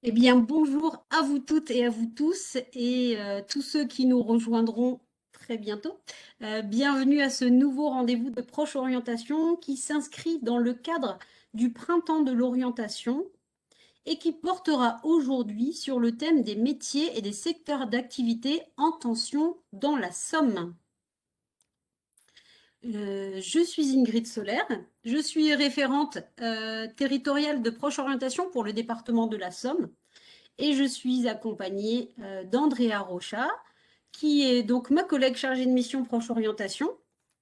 Eh bien, bonjour à vous toutes et à vous tous et tous ceux qui nous rejoindront très bientôt. Bienvenue à ce nouveau rendez-vous de Proche Orientation qui s'inscrit dans le cadre du Printemps de l'orientation et qui portera aujourd'hui sur le thème des métiers et des secteurs d'activité en tension dans la Somme. Je suis Ingrid Solaire, je suis référente territoriale de Proche Orientation pour le département de la Somme. Et je suis accompagnée d'Andrea Rocha, qui est donc ma collègue chargée de mission Proche Orientation.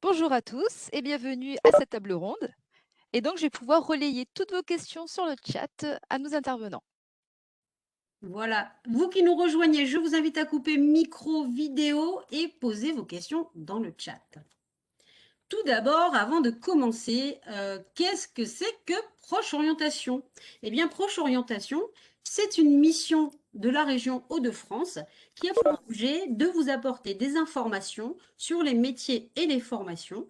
Bonjour à tous et bienvenue à cette table ronde. Et donc, je vais pouvoir relayer toutes vos questions sur le chat à nos intervenants. Voilà, vous qui nous rejoignez, je vous invite à couper micro, vidéo et poser vos questions dans le chat. Tout d'abord, avant de commencer, qu'est-ce que c'est que Proche Orientation? Eh bien, Proche Orientation, c'est une mission de la région Hauts-de-France qui a pour objet de vous apporter des informations sur les métiers et les formations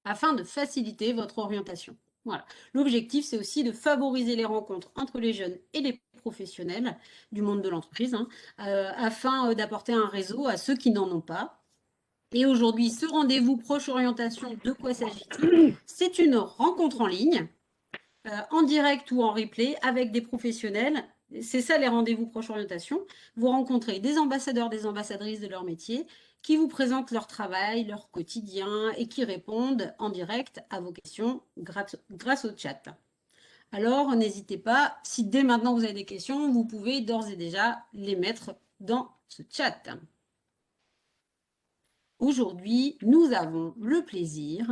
afin de faciliter votre orientation. Voilà. L'objectif, c'est aussi de favoriser les rencontres entre les jeunes et les professionnels du monde de l'entreprise, afin d'apporter un réseau à ceux qui n'en ont pas. Et aujourd'hui, ce rendez-vous Proche Orientation, de quoi s'agit-il? C'est une rencontre en ligne, en direct ou en replay, avec des professionnels. C'est ça les rendez-vous Proche Orientation. Vous rencontrez des ambassadeurs, des ambassadrices de leur métier qui vous présentent leur travail, leur quotidien et qui répondent en direct à vos questions grâce au chat. Alors, n'hésitez pas, si dès maintenant vous avez des questions, vous pouvez d'ores et déjà les mettre dans ce chat. Aujourd'hui, nous avons le plaisir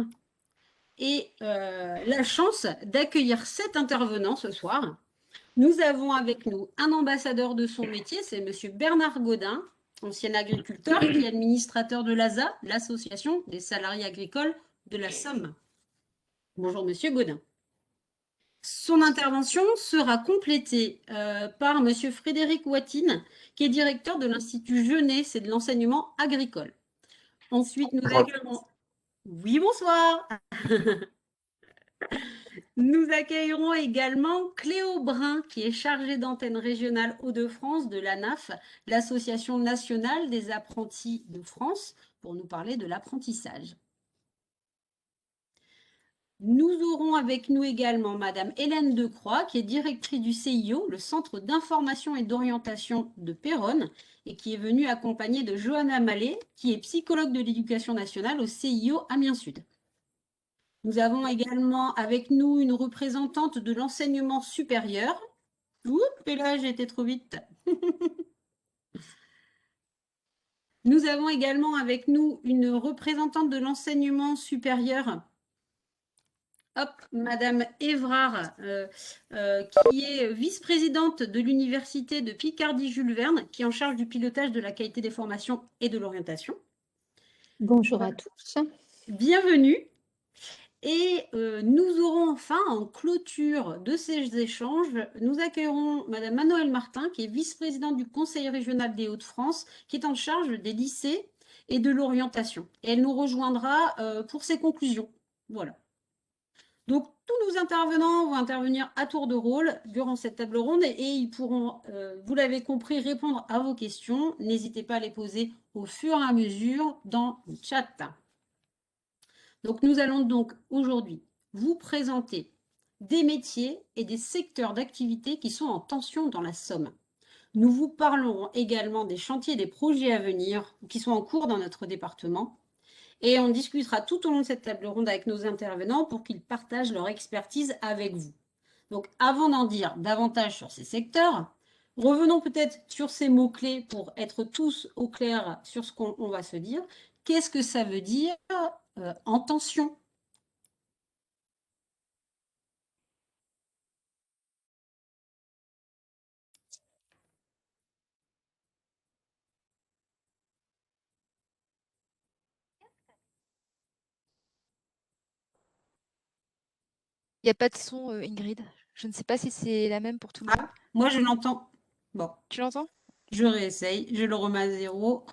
et la chance d'accueillir 7 intervenants ce soir. Nous avons avec nous un ambassadeur de son métier, c'est Monsieur Bernard Gaudin, ancien agriculteur qui est administrateur de l'ASA, l'Association des salariés agricoles de la Somme. Bonjour Monsieur Gaudin. Son intervention sera complétée par Monsieur Frédéric Watine, qui est directeur de l'Institut Genet, c'est de l'enseignement agricole. Ensuite, nous accueillerons... Oui, bonsoir. Nous accueillerons également Cléo Brun, qui est chargée d'antenne régionale Hauts-de-France de l'ANAF, l'Association nationale des apprentis de France, pour nous parler de l'apprentissage. Nous aurons avec nous également Madame Hélène Decroix, qui est directrice du CIO, le Centre d'information et d'orientation de Péronne, et qui est venue accompagnée de Johanna Mallet, qui est psychologue de l'éducation nationale au CIO Amiens Sud. Nous avons également avec nous une représentante de l'enseignement supérieur. Oups, et là, j'ai été trop vite. Nous avons également avec nous une représentante de l'enseignement supérieur. Hop, Madame Évrard, qui est vice-présidente de l'Université de Picardie-Jules Verne, qui est en charge du pilotage de la qualité des formations et de l'orientation. Bonjour à tous. Bienvenue. Et nous aurons enfin, en clôture de ces échanges, nous accueillerons Madame Manoëlle Martin, qui est vice-présidente du Conseil régional des Hauts-de-France, qui est en charge des lycées et de l'orientation. Et elle nous rejoindra pour ses conclusions. Voilà. Donc, tous nos intervenants vont intervenir à tour de rôle durant cette table ronde et ils pourront, vous l'avez compris, répondre à vos questions. N'hésitez pas à les poser au fur et à mesure dans le chat. Donc, nous allons donc aujourd'hui vous présenter des métiers et des secteurs d'activité qui sont en tension dans la Somme. Nous vous parlerons également des chantiers et des projets à venir qui sont en cours dans notre département. Et on discutera tout au long de cette table ronde avec nos intervenants pour qu'ils partagent leur expertise avec vous. Donc, avant d'en dire davantage sur ces secteurs, revenons peut-être sur ces mots-clés pour être tous au clair sur ce qu'on va se dire. Qu'est-ce que ça veut dire en tension? Il n'y a pas de son, Ingrid. Je ne sais pas si c'est la même pour tout le monde. Ah, moi je l'entends. Bon, Tu l'entends? je réessaye, je le remets à zéro.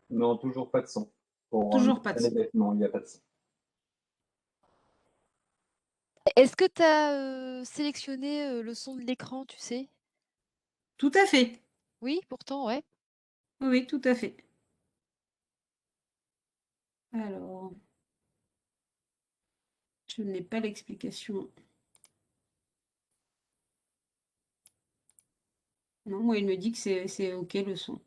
Non, toujours pas de son. Pour Toujours pas de mentionner son. bêtement, il n'y a pas de son. Est-ce que tu as sélectionné le son de l'écran, tu sais? Tout à fait. Oui, pourtant, ouais. Oui, oui, tout à fait. Alors, je n'ai pas l'explication. Non, moi, il me dit que c'est OK le son.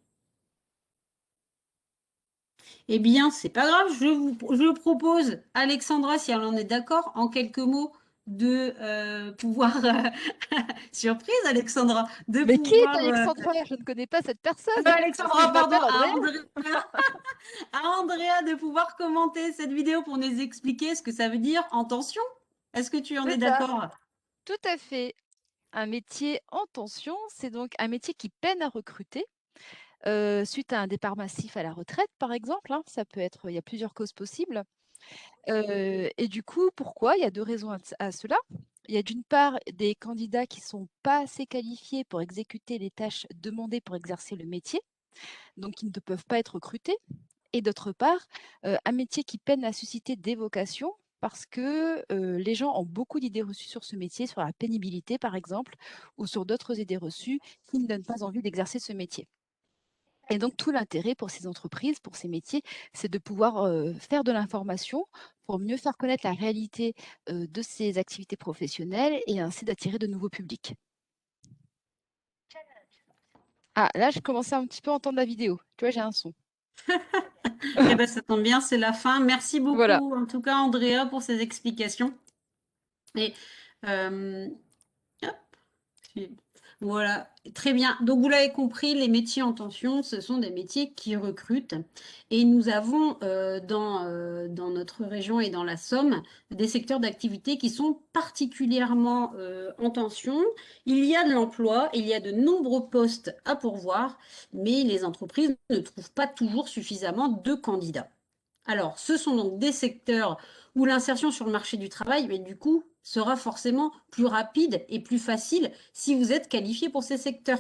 Eh bien, c'est pas grave, je propose, Alexandra, si elle en est d'accord, en quelques mots, de pouvoir, surprise Alexandra, de Mais qui est pouvoir, Alexandra? Je ne connais pas cette personne, parce que je Alexandra, pardon, m'appelle Andrea. à Andrea de pouvoir commenter cette vidéo pour nous expliquer ce que ça veut dire en tension. Est-ce que tu en es C'est ça, d'accord? tout à fait. Un métier en tension, c'est donc un métier qui peine à recruter, suite à un départ massif à la retraite, par exemple, hein. Ça peut être il y a plusieurs causes possibles. Et du coup, pourquoi? Il y a 2 raisons à cela. Il y a d'une part des candidats qui sont pas assez qualifiés pour exécuter les tâches demandées pour exercer le métier, donc qui ne peuvent pas être recrutés. Et d'autre part, un métier qui peine à susciter des vocations parce que, les gens ont beaucoup d'idées reçues sur ce métier, sur la pénibilité par exemple, ou sur d'autres idées reçues qui ne donnent pas envie d'exercer ce métier. Et donc tout l'intérêt pour ces entreprises, pour ces métiers, c'est de pouvoir, faire de l'information pour mieux faire connaître la réalité, de ces activités professionnelles et ainsi d'attirer de nouveaux publics. Ah, là, je commençais un petit peu à entendre la vidéo. Tu vois, j'ai un son. Eh ben, ça tombe bien, c'est la fin. Merci Voilà. beaucoup, en tout cas, Andrea, pour ces explications. Et euh, hop, voilà, très bien. Donc, vous l'avez compris, les métiers en tension, ce sont des métiers qui recrutent. Et nous avons dans notre région et dans la Somme des secteurs d'activité qui sont particulièrement en tension. Il y a de l'emploi, il y a de nombreux postes à pourvoir, mais les entreprises ne trouvent pas toujours suffisamment de candidats. Alors, ce sont donc des secteurs où l'insertion sur le marché du travail, mais du coup, sera forcément plus rapide et plus facile si vous êtes qualifié pour ces secteurs.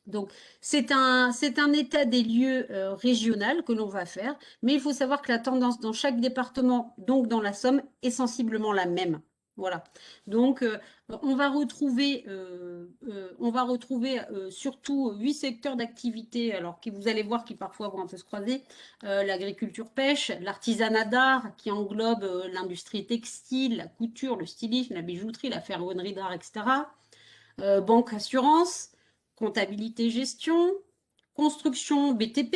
Donc, c'est un état des lieux régional que l'on va faire, mais il faut savoir que la tendance dans chaque département, donc dans la Somme, est sensiblement la même. Voilà. Donc, on va retrouver surtout 8 secteurs d'activité, alors que vous allez voir qui parfois vont un peu se croiser. L'agriculture pêche, l'artisanat d'art qui englobe l'industrie textile, la couture, le stylisme, la bijouterie, la ferronnerie d'art, etc. Banque assurance, comptabilité gestion, construction BTP,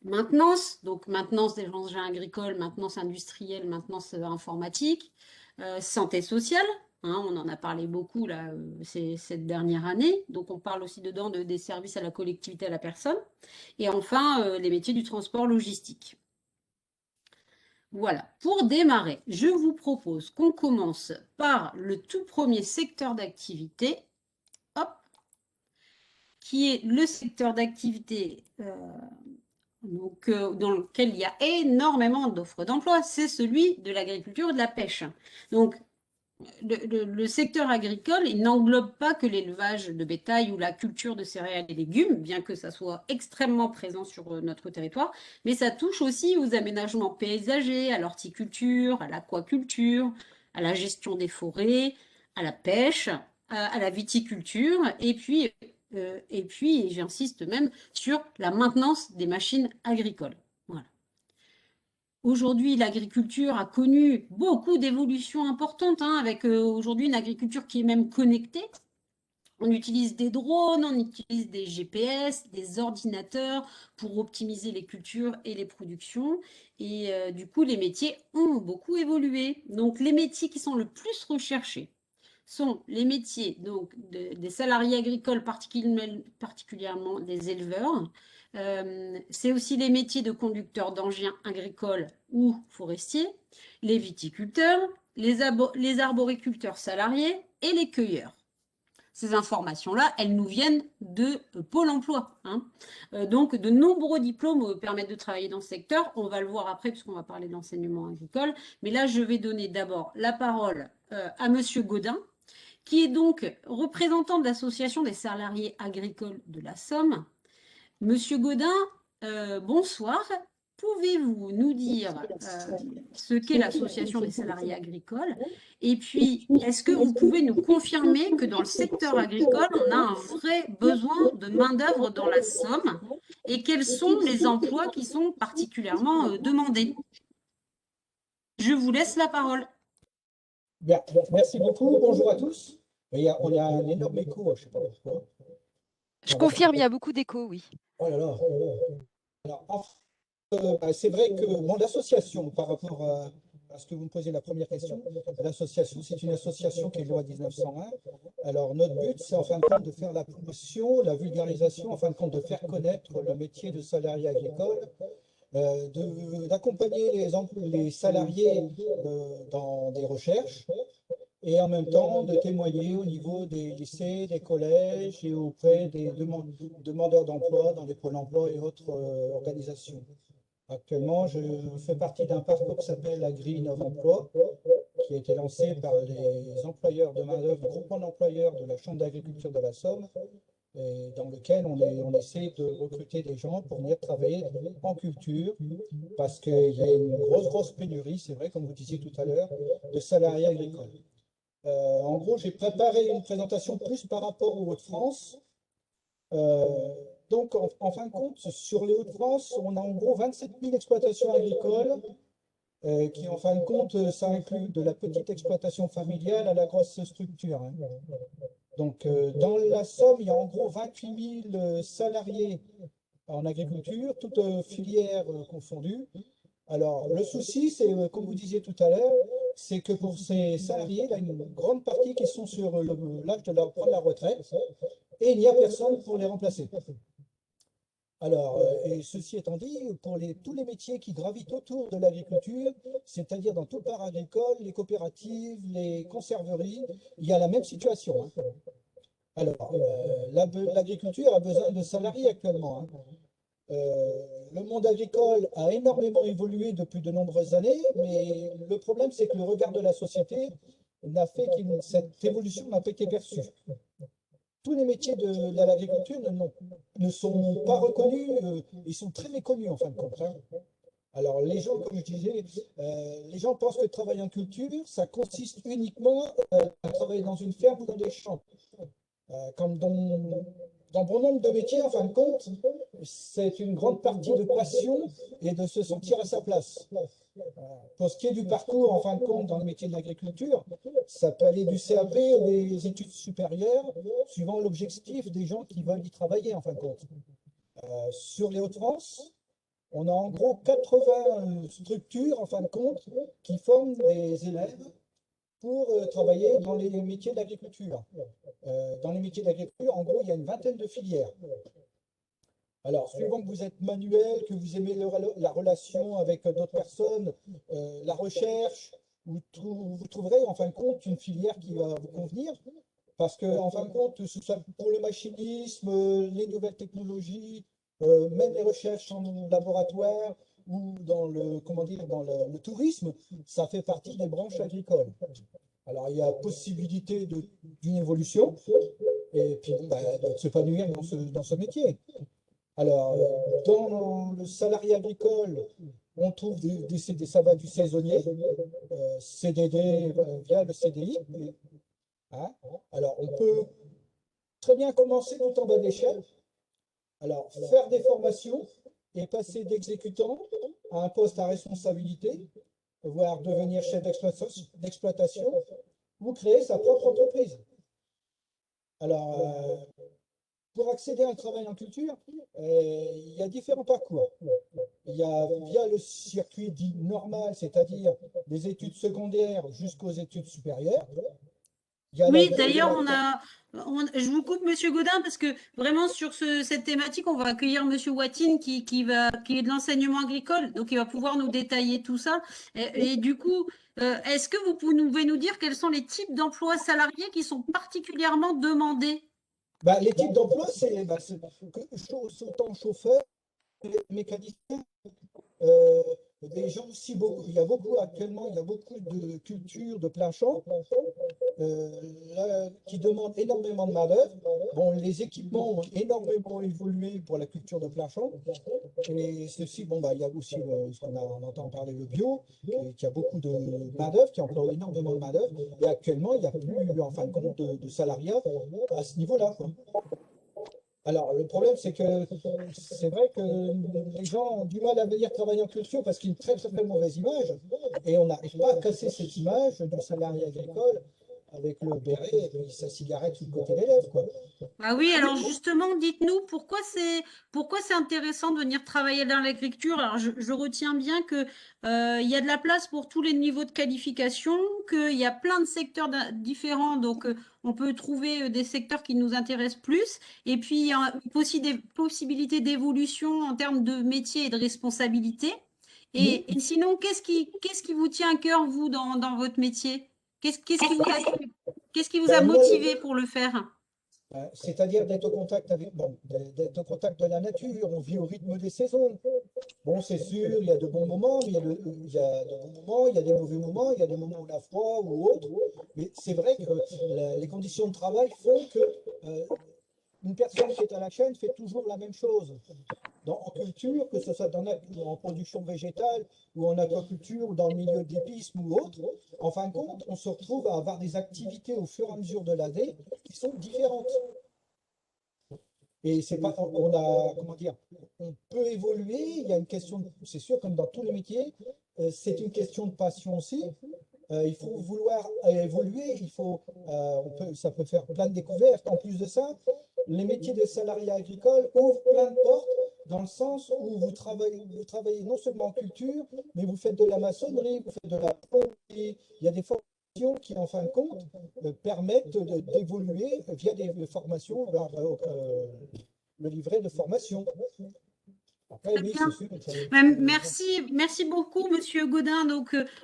maintenance, donc maintenance des engins agricoles, maintenance industrielle, maintenance informatique, santé sociale, hein, on en a parlé beaucoup là, cette dernière année, donc on parle aussi dedans des services à la collectivité, à la personne, et enfin les métiers du transport logistique. Voilà, pour démarrer, je vous propose qu'on commence par le tout premier secteur d'activité, hop, qui est le secteur d'activité dans lequel il y a énormément d'offres d'emploi, c'est celui de l'agriculture et de la pêche. Donc, le secteur agricole, il n'englobe pas que l'élevage de bétail ou la culture de céréales et légumes, bien que ça soit extrêmement présent sur notre territoire, mais ça touche aussi aux aménagements paysagers, à l'horticulture, à l'aquaculture, à la gestion des forêts, à la pêche, à la viticulture, et puis j'insiste même sur la maintenance des machines agricoles. Voilà. Aujourd'hui, l'agriculture a connu beaucoup d'évolutions importantes, hein, avec aujourd'hui une agriculture qui est même connectée. On utilise des drones, on utilise des GPS, des ordinateurs pour optimiser les cultures et les productions. Et du coup, les métiers ont beaucoup évolué. Donc, les métiers qui sont le plus recherchés sont les métiers donc, des salariés agricoles, particulièrement des éleveurs. C'est aussi les métiers de conducteurs d'engins agricoles ou forestiers, les viticulteurs, les arboriculteurs salariés et les cueilleurs. Ces informations-là, elles nous viennent de Pôle emploi, hein. Donc, de nombreux diplômes permettent de travailler dans ce secteur. On va le voir après, puisqu'on va parler de l'enseignement agricole. Mais là, je vais donner d'abord la parole à Monsieur Gaudin, qui est donc représentant de l'Association des salariés agricoles de la Somme. Monsieur Gaudin, bonsoir. pouvez-vous nous dire ce qu'est l'association des salariés agricoles? Et puis, est-ce que vous pouvez nous confirmer que dans le secteur agricole, on a un vrai besoin de main-d'œuvre dans la Somme? Et quels sont les emplois qui sont particulièrement demandés? Je vous laisse la parole. Bien, merci beaucoup. Bonjour à tous. On a un énorme écho, je ne sais pas pourquoi. Je confirme, il y a beaucoup d'écho, oui. Oh là là. Alors, c'est vrai que mon association, par rapport à ce que vous me posez la première question, l'association, c'est une association qui est loi 1901. Alors, notre but, c'est en fin de compte de faire la promotion, la vulgarisation, en fin de compte de faire connaître le métier de salarié agricole, d'accompagner les salariés dans des recherches et en même temps de témoigner au niveau des lycées, des collèges et auprès des demandeurs d'emploi dans les pôles emploi et autres organisations. Actuellement, je fais partie d'un parcours qui s'appelle Agri Innov Emploi, qui a été lancé par les employeurs de main-d'œuvre, le groupement d'employeurs de la Chambre d'agriculture de la Somme, et dans lequel on essaie de recruter des gens pour venir travailler en culture, parce qu'il y a une grosse pénurie, c'est vrai, comme vous disiez tout à l'heure, de salariés agricoles. En gros, j'ai préparé une présentation plus par rapport aux Hauts-de-France. Donc, en fin de compte, sur les Hauts-de-France, on a en gros 27 000 exploitations agricoles qui, en fin de compte, ça inclut de la petite exploitation familiale à la grosse structure. Hein. Donc, dans la Somme, il y a en gros 28 000 salariés en agriculture, toutes filières confondues. Alors, le souci, c'est, comme vous disiez tout à l'heure, c'est que pour ces salariés, il y a une grande partie qui sont sur l'âge de prendre la retraite et il n'y a personne pour les remplacer. Alors, et ceci étant dit, pour tous les métiers qui gravitent autour de l'agriculture, c'est-à-dire dans tout le parc agricole, les coopératives, les conserveries, il y a la même situation. Hein. Alors, l'agriculture a besoin de salariés actuellement. Hein. Le monde agricole a énormément évolué depuis de nombreuses années, mais le problème, c'est que le regard de la société n'a fait que cette évolution n'a pas été perçue. Tous les métiers de l'agriculture ne sont pas reconnus, ils sont très méconnus en fin de compte. Hein. Alors les gens, comme je disais, les gens pensent que travailler en culture, ça consiste uniquement à travailler dans une ferme ou dans des champs. Comme dans bon nombre de métiers, en fin de compte, c'est une grande partie de passion et de se sentir à sa place. Pour ce qui est du parcours, en fin de compte, dans le métier de l'agriculture, ça peut aller du CAP ou des études supérieures, suivant l'objectif des gens qui veulent y travailler, en fin de compte. Sur les Hauts-de-France, on a en gros 80 structures, en fin de compte, qui forment des élèves pour travailler dans les métiers de l'agriculture. Dans les métiers d'agriculture, en gros, il y a une vingtaine de filières. Alors, suivant que vous êtes manuel, que vous aimez la relation avec d'autres personnes, la recherche, vous trouverez en fin de compte une filière qui va vous convenir. Parce que, en fin de compte, pour le machinisme, les nouvelles technologies, même les recherches en laboratoire ou dans le tourisme, ça fait partie des branches agricoles. Alors, il y a possibilité d'une évolution et puis de s'épanouir dans ce métier. Alors, dans le salarié agricole, on trouve ça va du saisonnier, CDD via le CDI. Hein. Alors, on peut très bien commencer tout en bas d'échelle. Alors, faire des formations et passer d'exécutant à un poste à responsabilité, voire devenir chef d'exploitation, ou créer sa propre entreprise. Alors, pour accéder à un travail en culture, il y a différents parcours. Il y a via le circuit dit normal, c'est-à-dire des études secondaires jusqu'aux études supérieures. Oui, d'ailleurs, je vous coupe, Monsieur Gaudin, parce que vraiment sur cette thématique, on va accueillir Monsieur Watine qui est de l'enseignement agricole, donc il va pouvoir nous détailler tout ça. Et du coup, est-ce que vous pouvez nous dire quels sont les types d'emplois salariés qui sont particulièrement demandés? Les types d'emplois, c'est autant chauffeur, mécanicien, des gens aussi beaucoup. Il y a beaucoup actuellement, il y a beaucoup de cultures de plein champ. qui demandent énormément de main-d'œuvre. Bon, les équipements ont énormément évolué pour la culture de plein champ. Et ceci, bon, bah, il y a aussi ce on entend parler le bio, qui a beaucoup de main-d'œuvre, qui emploie énormément de main-d'œuvre. Et actuellement, il n'y a plus, en fin de compte, de salariat à ce niveau-là, quoi. Alors, le problème, c'est que c'est vrai que les gens ont du mal à venir travailler en culture parce qu'il y a une très, très mauvaise image. Et on n'arrive pas à casser cette image du salarié agricole avec le béret et puis sa cigarette sur le côté des lèvres, quoi. Ah oui, alors justement, dites-nous pourquoi c'est intéressant de venir travailler dans l'agriculture. Alors je retiens bien que il y a de la place pour tous les niveaux de qualification, qu'il y a plein de secteurs différents, donc on peut trouver des secteurs qui nous intéressent plus. Et puis il y a aussi des possibilités d'évolution en termes de métier et de responsabilité. Et sinon, qu'est-ce qui vous tient à cœur, vous, dans votre métier? Qu'est-ce qui vous a Ben, moi, motivé pour le faire? c'est-à-dire d'être au contact avec, bon, d'être au contact de la nature, on vit au rythme des saisons. Bon, c'est sûr, il y a de bons moments, mais il y a de bons moments, il y a des mauvais moments, il y a des moments où on a froid ou autre. Mais c'est vrai que les conditions de travail font que une personne qui est à la chaîne fait toujours la même chose. En culture, que ce soit en production végétale ou en aquaculture ou dans le milieu de l'épisme ou autre, en fin de compte, on se retrouve à avoir des activités au fur et à mesure de l'année qui sont différentes. Et c'est pas, on a, comment dire, on peut évoluer, il y a une question, c'est sûr, comme dans tous les métiers, c'est une question de passion aussi. Il faut vouloir évoluer, ça peut faire plein de découvertes. En plus de ça, les métiers de salariat agricole ouvrent plein de portes dans le sens où vous travaillez non seulement en culture, mais vous faites de la maçonnerie, vous faites de la plomberie. Il y a des formations qui, en fin de compte, permettent d'évoluer via des formations vers le livret de formation. Après, Très oui, bien. c'est sûr. Merci beaucoup, Monsieur Gaudin.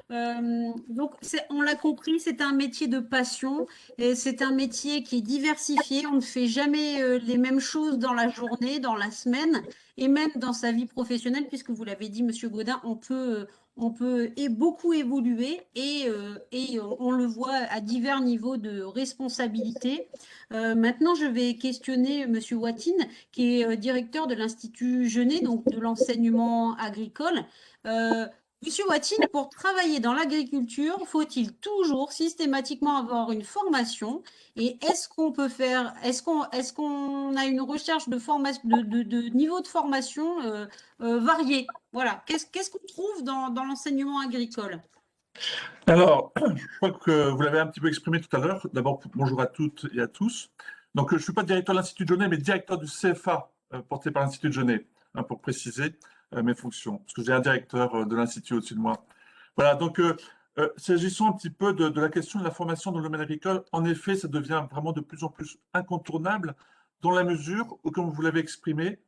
On l'a compris, c'est un métier de passion et c'est un métier qui est diversifié. On ne fait jamais les mêmes choses dans la journée, dans la semaine et même dans sa vie professionnelle, puisque vous l'avez dit, Monsieur Gaudin, on peut beaucoup évoluer et on le voit à divers niveaux de responsabilité. Maintenant, je vais questionner Monsieur Watine, qui est directeur de l'Institut Genet, donc de l'enseignement agricole. Monsieur Watine, pour travailler dans l'agriculture, faut-il toujours systématiquement avoir une formation? Et est-ce qu'on a une recherche de formation, de niveau de formation varié? Voilà. Qu'est-ce qu'on trouve dans l'enseignement agricole? Alors, je crois que vous l'avez un petit peu exprimé tout à l'heure. D'abord, bonjour à toutes et à tous. Donc, je ne suis pas directeur de l'Institut de Genève, mais directeur du CFA porté par l'Institut de Genève, hein, pour préciser mes fonctions, parce que j'ai un directeur de l'Institut au-dessus de moi. Voilà, donc, s'agissant un petit peu de la question de la formation dans le domaine agricole, en effet, ça devient vraiment de plus en plus incontournable dans la mesure où, comme vous l'avez exprimé,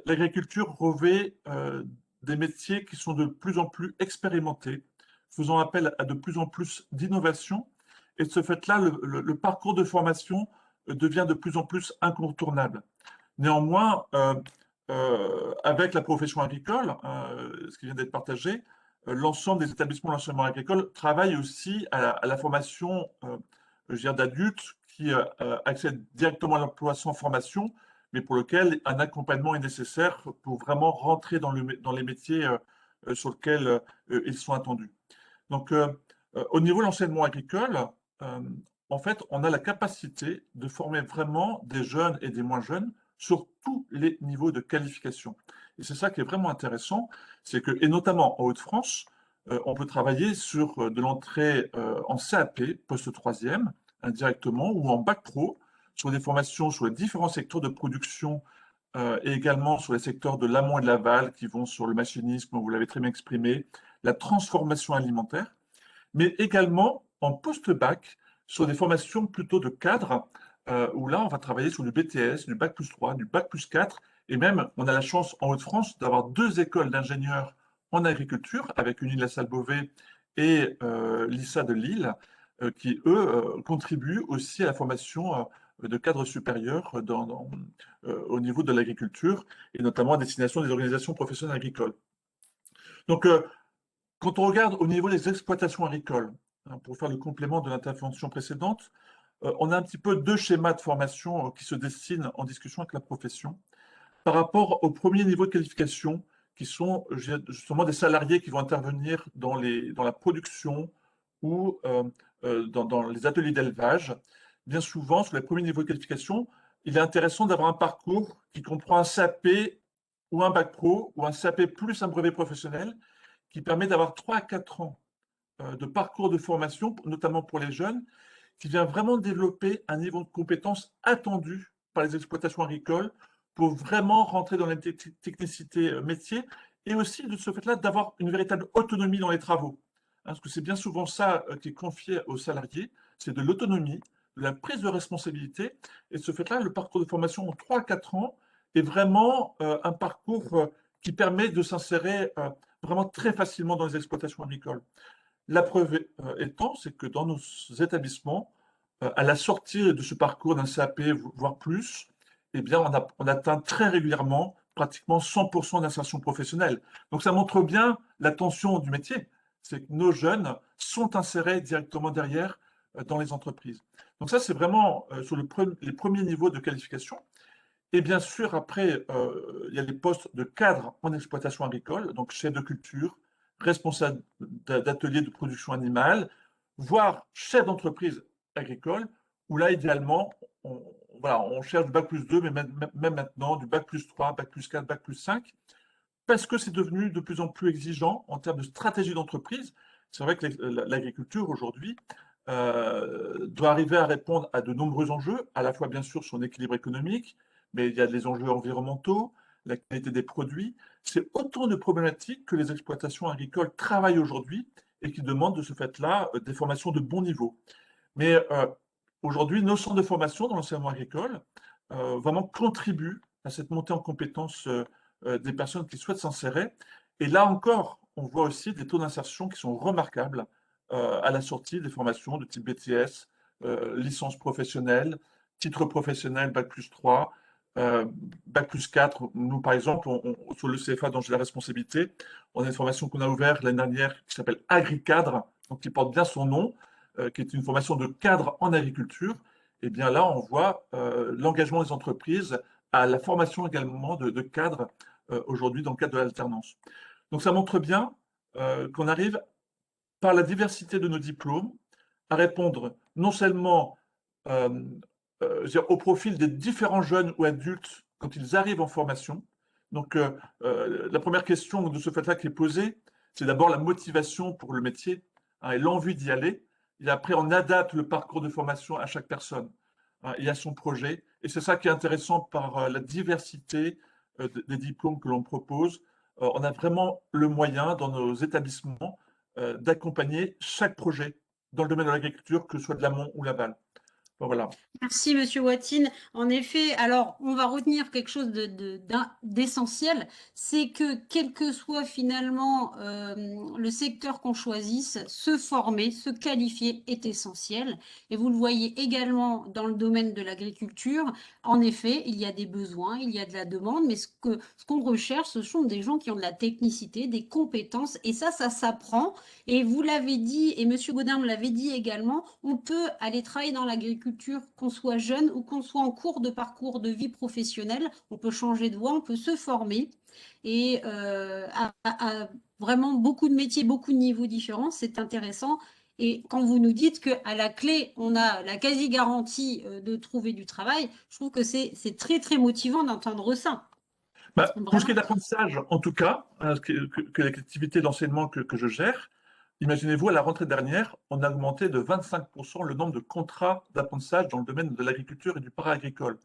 l'agriculture revêt des métiers qui sont de plus en plus expérimentés, faisant appel à de plus en plus d'innovation. Et de ce fait-là, le parcours de formation devient de plus en plus incontournable. Néanmoins, avec la profession agricole, ce qui vient d'être partagé, l'ensemble des établissements d'enseignement agricole travaillent aussi à la formation je veux dire, d'adultes qui accèdent directement à l'emploi sans formation, mais pour lequel un accompagnement est nécessaire pour vraiment rentrer dans les métiers sur lesquels ils sont attendus. Donc, au niveau de l'enseignement agricole, euh, en fait, on a la capacité de former vraiment des jeunes et des moins jeunes sur tous les niveaux de qualification. Et c'est ça qui est vraiment intéressant, c'est que, et notamment en Hauts-de-France, on peut travailler sur de l'entrée en CAP, post troisième, indirectement, ou en bac pro, sur des formations sur les différents secteurs de production et également sur les secteurs de l'amont et de l'aval qui vont sur le machinisme, vous l'avez très bien exprimé, la transformation alimentaire, mais également en post-bac sur des formations plutôt de cadre, où là, on va travailler sur du BTS, du bac plus 3, du bac plus 4, et même, on a la chance en Hauts-de-France d'avoir deux écoles d'ingénieurs en agriculture, avec une Lassalle Beauvais et l'ISA de Lille, qui, eux, contribuent aussi à la formation de cadres supérieurs au niveau de l'agriculture, et notamment à destination des organisations professionnelles agricoles. Donc, quand on regarde au niveau des exploitations agricoles, hein, pour faire le complément de l'intervention précédente, on a un petit peu deux schémas de formation qui se dessinent en discussion avec la profession. Par rapport au premier niveau de qualification, qui sont justement des salariés qui vont intervenir dans la production ou dans les ateliers d'élevage, bien souvent, sur les premiers niveaux de qualification, il est intéressant d'avoir un parcours qui comprend un CAP ou un bac pro ou un CAP plus un brevet professionnel qui permet d'avoir 3 à 4 ans de parcours de formation, notamment pour les jeunes, qui vient vraiment développer un niveau de compétence attendu par les exploitations agricoles pour vraiment rentrer dans la technicité métier et aussi de ce fait-là d'avoir une véritable autonomie dans les travaux. Hein, parce que c'est bien souvent ça qui est confié aux salariés, c'est de l'autonomie, de la prise de responsabilité. Et de ce fait-là, le parcours de formation en 3 à 4 ans est vraiment un parcours qui permet de s'insérer vraiment très facilement dans les exploitations agricoles. La preuve étant, c'est que dans nos établissements, à la sortie de ce parcours d'un CAP, voire plus, eh bien, on atteint très régulièrement pratiquement 100% d'insertion professionnelle. Donc, ça montre bien l'attention du métier. C'est que nos jeunes sont insérés directement derrière dans les entreprises. Donc, ça, c'est vraiment sur les premiers niveaux de qualification. Et bien sûr, après, il y a les postes de cadre en exploitation agricole, donc chef de culture, responsable d'atelier de production animale, voire chef d'entreprise agricole, où là, idéalement, voilà, on cherche du bac plus 2, mais même maintenant, du bac plus 3, bac plus 4, bac plus 5, parce que c'est devenu de plus en plus exigeant en termes de stratégie d'entreprise. C'est vrai que l'agriculture aujourd'hui doit arriver à répondre à de nombreux enjeux, à la fois bien sûr son équilibre économique, mais il y a les enjeux environnementaux, la qualité des produits. C'est autant de problématiques que les exploitations agricoles travaillent aujourd'hui et qui demandent de ce fait-là des formations de bon niveau. Mais aujourd'hui, nos centres de formation dans l'enseignement agricole vraiment contribuent à cette montée en compétences des personnes qui souhaitent s'insérer. Et là encore, on voit aussi des taux d'insertion qui sont remarquables à la sortie des formations de type BTS, licence professionnelle, titre professionnel, Bac plus 3, Bac plus 4. Nous, par exemple, sur le CFA dont j'ai la responsabilité, on a une formation qu'on a ouverte l'année dernière qui s'appelle AgriCadre, donc qui porte bien son nom, qui est une formation de cadre en agriculture. Et bien là, on voit l'engagement des entreprises à la formation également de cadres aujourd'hui dans le cadre de l'alternance. Donc ça montre bien qu'on arrive, par la diversité de nos diplômes, à répondre non seulement au profil des différents jeunes ou adultes quand ils arrivent en formation. Donc la première question de ce fait-là qui est posée, c'est d'abord la motivation pour le métier, hein, et l'envie d'y aller. Et après, on adapte le parcours de formation à chaque personne, hein, et à son projet. Et c'est ça qui est intéressant par la diversité des diplômes que l'on propose. On a vraiment le moyen dans nos établissements d'accompagner chaque projet dans le domaine de l'agriculture, que ce soit de l'amont ou l'aval. Bon, voilà. Merci, Monsieur Watine. En effet, alors on va retenir quelque chose d'essentiel, c'est que quel que soit finalement le secteur qu'on choisisse, se former, se qualifier est essentiel. Et vous le voyez également dans le domaine de l'agriculture. En effet, il y a des besoins, il y a de la demande, mais ce qu'on recherche, ce sont des gens qui ont de la technicité, des compétences, et ça s'apprend. Et vous l'avez dit, et Monsieur Gaudin me l'avait dit également, on peut aller travailler dans l'agriculture, qu'on soit jeune ou qu'on soit en cours de parcours de vie professionnelle. On peut changer de voie, on peut se former. Et à vraiment beaucoup de métiers, beaucoup de niveaux différents, c'est intéressant. Et quand vous nous dites qu'à la clé, on a la quasi-garantie de trouver du travail, je trouve que c'est très, très motivant d'entendre ça. Bah, pour ce qui est Vraiment. de l'apprentissage, en tout cas, hein, que l'activité d'enseignement que je gère, imaginez-vous, à la rentrée dernière, on a augmenté de 25% le nombre de contrats d'apprentissage dans le domaine de l'agriculture et du para-agricole.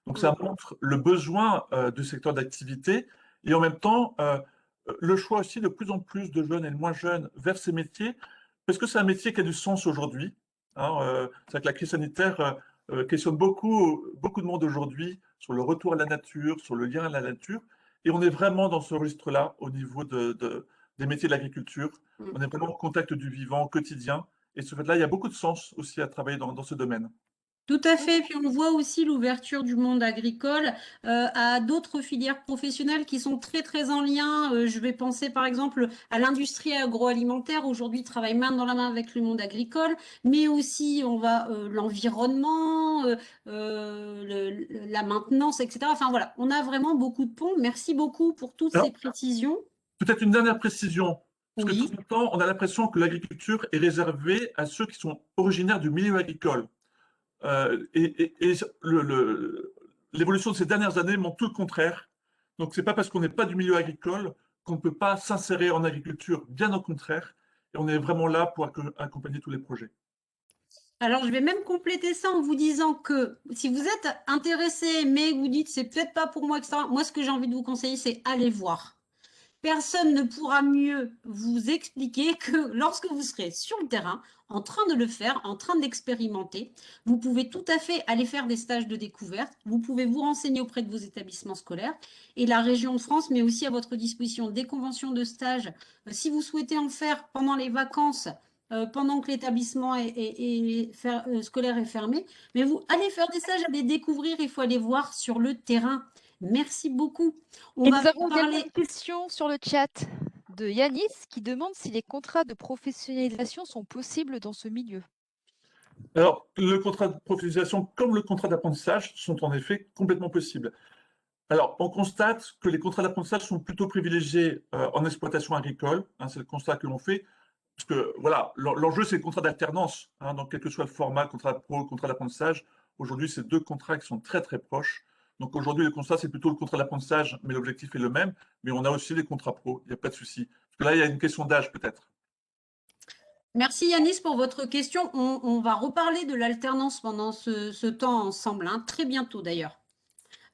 Donc ça montre le besoin du secteur d'activité et en même temps le choix aussi de plus en plus de jeunes et de moins jeunes vers ces métiers, parce que c'est un métier qui a du sens aujourd'hui. Hein, c'est vrai que la crise sanitaire questionne beaucoup de monde aujourd'hui sur le retour à la nature, sur le lien à la nature. Et on est vraiment dans ce registre-là au niveau des métiers de l'agriculture. On est vraiment au contact du vivant au quotidien. Et ce fait-là, il y a beaucoup de sens aussi à travailler dans ce domaine. Tout à fait. Puis on voit aussi l'ouverture du monde agricole à d'autres filières professionnelles qui sont très très en lien. Je vais penser par exemple à l'industrie agroalimentaire. Aujourd'hui, travaille main dans la main avec le monde agricole, mais aussi on va l'environnement, la maintenance, etc. Enfin voilà, on a vraiment beaucoup de ponts. Merci beaucoup pour toutes ces Alors, précisions. peut-être une dernière précision, parce que Oui. tout le temps, on a l'impression que l'agriculture est réservée à ceux qui sont originaires du milieu agricole. Et l'évolution de ces dernières années montre tout le contraire. Donc, ce n'est pas parce qu'on n'est pas du milieu agricole qu'on ne peut pas s'insérer en agriculture, bien au contraire. Et on est vraiment là pour accompagner tous les projets. Alors, je vais même compléter ça en vous disant que si vous êtes intéressé, mais vous dites c'est peut-être pas pour moi, etc., moi, ce que j'ai envie de vous conseiller, c'est aller voir. Personne ne pourra mieux vous expliquer que lorsque vous serez sur le terrain, en train de le faire, en train d'expérimenter, vous pouvez tout à fait aller faire des stages de découverte, vous pouvez vous renseigner auprès de vos établissements scolaires et la région de France met aussi à votre disposition des conventions de stage. Si vous souhaitez en faire pendant les vacances, pendant que l'établissement scolaire est fermé, mais vous allez faire des stages, allez découvrir, il faut aller voir sur le terrain. Merci beaucoup. On Et va nous avons également parler. une question sur le chat de Yanis qui demande si les contrats de professionnalisation sont possibles dans ce milieu. Alors, le contrat de professionnalisation comme le contrat d'apprentissage sont en effet complètement possibles. Alors, on constate que les contrats d'apprentissage sont plutôt privilégiés en exploitation agricole, hein, c'est le constat que l'on fait, parce que voilà, l'enjeu c'est le contrat d'alternance, hein, donc quel que soit le format, contrat pro, contrat d'apprentissage. Aujourd'hui, c'est deux contrats qui sont très très proches. Donc aujourd'hui, le constat c'est plutôt le contrat d'apprentissage, mais l'objectif est le même. Mais on a aussi les contrats pro, il n'y a pas de souci. Parce que là, il y a une question d'âge peut-être. Merci Yanis pour votre question. On va reparler de l'alternance pendant ce temps ensemble, hein, très bientôt d'ailleurs.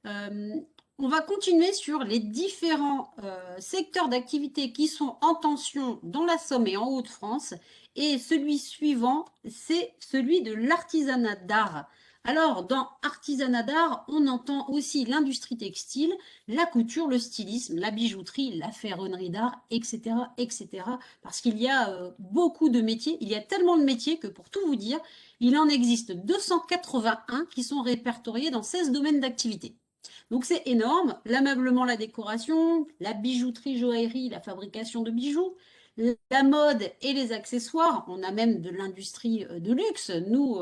On va continuer sur les différents secteurs d'activité qui sont en tension dans la Somme et en Hauts-de-France. Et celui suivant, c'est celui de l'artisanat d'art. Alors, dans artisanat d'art, on entend aussi l'industrie textile, la couture, le stylisme, la bijouterie, la ferronnerie d'art, etc., etc. Parce qu'il y a beaucoup de métiers. Il y a tellement de métiers que, pour tout vous dire, il en existe 281 qui sont répertoriés dans 16 domaines d'activité. Donc c'est énorme, l'ameublement, la décoration, la bijouterie, joaillerie, la fabrication de bijoux, la mode et les accessoires, on a même de l'industrie de luxe, nous,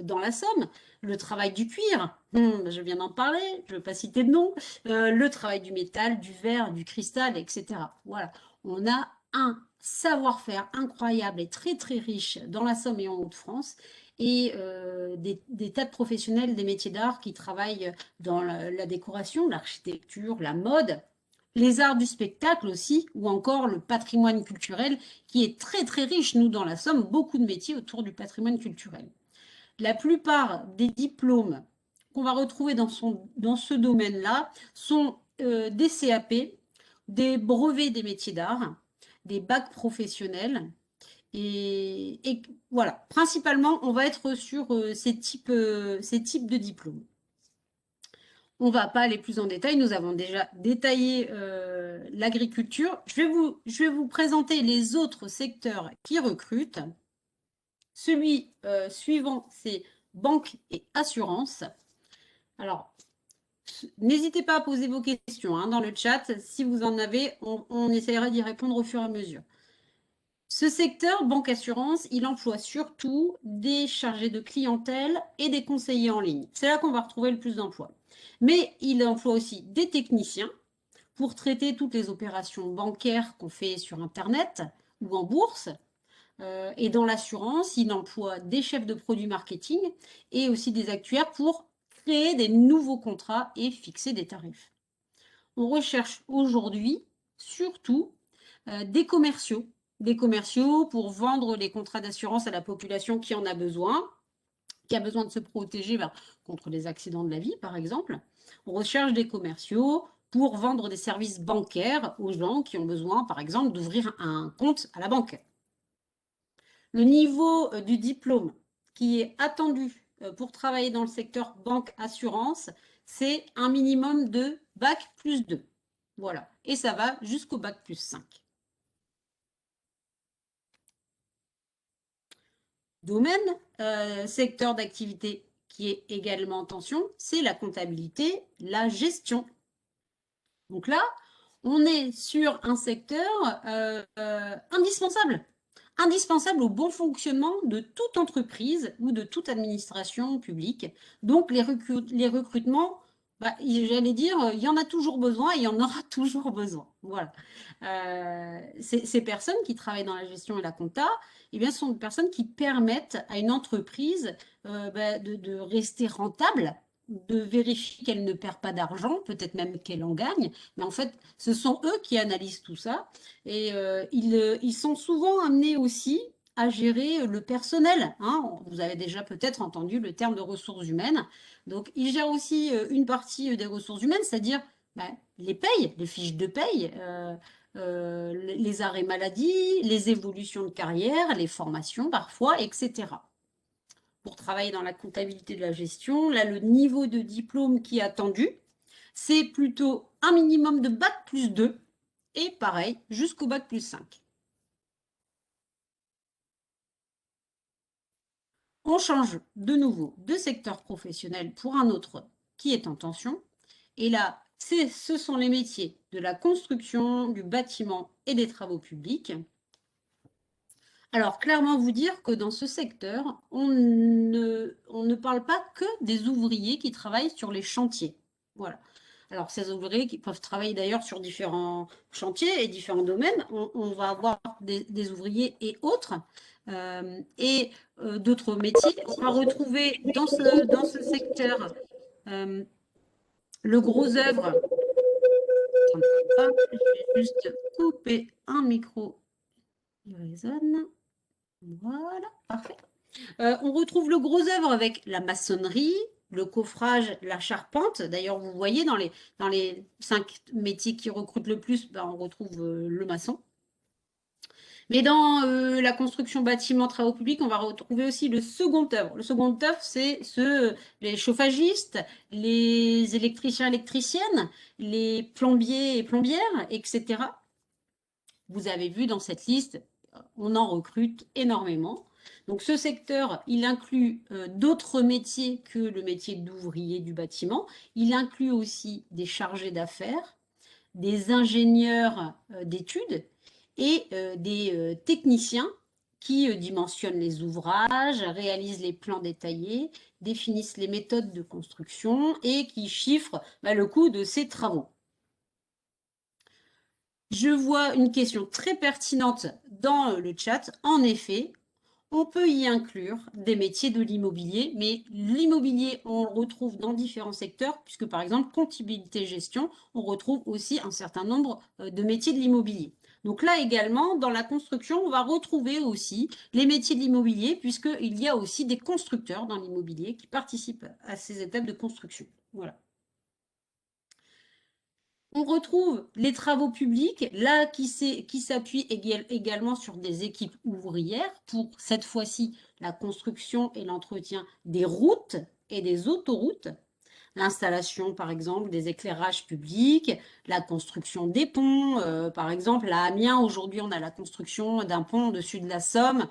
dans la Somme, le travail du cuir, je viens d'en parler, je ne vais pas citer de nom, le travail du métal, du verre, du cristal, etc. Voilà, on a un savoir-faire incroyable et très très riche dans la Somme et en Hauts-de-France, et des tas de professionnels des métiers d'art qui travaillent dans la décoration, l'architecture, la mode, les arts du spectacle aussi, ou encore le patrimoine culturel qui est très très riche, nous dans la Somme, beaucoup de métiers autour du patrimoine culturel. La plupart des diplômes qu'on va retrouver dans ce domaine-là sont des CAP, des brevets des métiers d'art, des bacs professionnels, et voilà, principalement, on va être sur ces types de diplômes. On ne va pas aller plus en détail, nous avons déjà détaillé l'agriculture. Je vais vous présenter les autres secteurs qui recrutent. Celui suivant, c'est banque et assurance. Alors, n'hésitez pas à poser vos questions hein, dans le chat. Si vous en avez, on essaiera d'y répondre au fur et à mesure. Ce secteur, banque-assurance, il emploie surtout des chargés de clientèle et des conseillers en ligne. C'est là qu'on va retrouver le plus d'emplois. Mais il emploie aussi des techniciens pour traiter toutes les opérations bancaires qu'on fait sur Internet ou en bourse. Et dans l'assurance, il emploie des chefs de produits marketing et aussi des actuaires pour créer des nouveaux contrats et fixer des tarifs. On recherche aujourd'hui surtout des commerciaux pour vendre les contrats d'assurance à la population qui en a besoin, qui a besoin de se protéger contre les accidents de la vie, par exemple. On recherche des commerciaux pour vendre des services bancaires aux gens qui ont besoin, par exemple, d'ouvrir un compte à la banque. Le niveau du diplôme qui est attendu pour travailler dans le secteur banque-assurance, c'est un minimum de bac plus 2. Voilà. Et ça va jusqu'au bac plus 5. Domaine, secteur d'activité qui est également en tension, c'est la comptabilité, la gestion. Donc là, on est sur un secteur indispensable. Indispensable au bon fonctionnement de toute entreprise ou de toute administration publique. Donc, les recrutements, j'allais dire, il y en a toujours besoin et il y en aura toujours besoin. Voilà. Ces personnes qui travaillent dans la gestion et la compta, eh bien, sont des personnes qui permettent à une entreprise de rester rentable, de vérifier qu'elle ne perd pas d'argent, peut-être même qu'elle en gagne. Mais en fait, ce sont eux qui analysent tout ça. Et ils sont souvent amenés aussi à gérer le personnel, hein. Vous avez déjà peut-être entendu le terme de ressources humaines. Donc, ils gèrent aussi une partie des ressources humaines, c'est-à-dire les payes, les fiches de paye, les arrêts maladie, les évolutions de carrière, les formations parfois, etc. Pour travailler dans la comptabilité de la gestion, là, le niveau de diplôme qui est attendu, c'est plutôt un minimum de bac plus 2 et pareil jusqu'au bac plus 5. On change de nouveau de secteur professionnel pour un autre qui est en tension. Et là, ce sont les métiers de la construction, du bâtiment et des travaux publics. Alors, clairement vous dire que dans ce secteur, on ne parle pas que des ouvriers qui travaillent sur les chantiers. Voilà. Alors, ces ouvriers qui peuvent travailler d'ailleurs sur différents chantiers et différents domaines, on va avoir des ouvriers et autres, d'autres métiers. On va retrouver dans ce secteur le gros œuvre. Je vais juste couper un micro qui résonne. Voilà, parfait. On retrouve le gros œuvre avec la maçonnerie, le coffrage, la charpente. D'ailleurs, vous voyez, dans les 5 métiers qui recrutent le plus, on retrouve le maçon. Mais dans la construction bâtiment, travaux publics, on va retrouver aussi le second œuvre. Le second œuvre, c'est les chauffagistes, les électriciens, électriciennes, les plombiers et plombières, etc. Vous avez vu dans cette liste, on en recrute énormément. Donc ce secteur, il inclut d'autres métiers que le métier d'ouvrier du bâtiment. Il inclut aussi des chargés d'affaires, des ingénieurs d'études et des techniciens qui dimensionnent les ouvrages, réalisent les plans détaillés, définissent les méthodes de construction et qui chiffrent le coût de ces travaux. Je vois une question très pertinente dans le chat. En effet, on peut y inclure des métiers de l'immobilier, mais l'immobilier, on le retrouve dans différents secteurs, puisque par exemple, comptabilité gestion, on retrouve aussi un certain nombre de métiers de l'immobilier. Donc là également, dans la construction, on va retrouver aussi les métiers de l'immobilier, puisqu'il y a aussi des constructeurs dans l'immobilier qui participent à ces étapes de construction. Voilà. On retrouve les travaux publics, là qui s'appuient également sur des équipes ouvrières pour cette fois-ci la construction et l'entretien des routes et des autoroutes, l'installation par exemple des éclairages publics, la construction des ponts, par exemple à Amiens aujourd'hui on a la construction d'un pont au-dessus de la Somme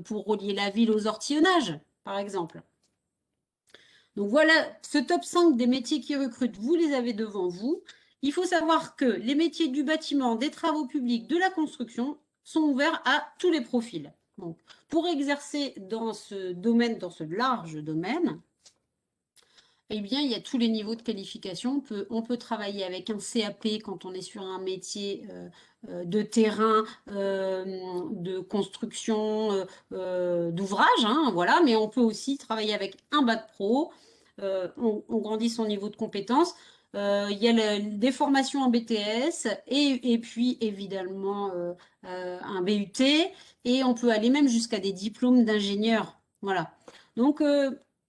pour relier la ville aux ortillonnages par exemple. Donc voilà, ce top 5 des métiers qui recrutent, vous les avez devant vous. Il faut savoir que les métiers du bâtiment, des travaux publics, de la construction sont ouverts à tous les profils. Donc, pour exercer dans ce domaine, dans ce large domaine, eh bien, il y a tous les niveaux de qualification. On peut travailler avec un CAP quand on est sur un métier de terrain, de construction, d'ouvrage, hein, voilà. Mais on peut aussi travailler avec un bac pro. On grandit son niveau de compétence. Il y a des formations en BTS et puis évidemment un BUT. Et on peut aller même jusqu'à des diplômes d'ingénieur. Voilà. Donc,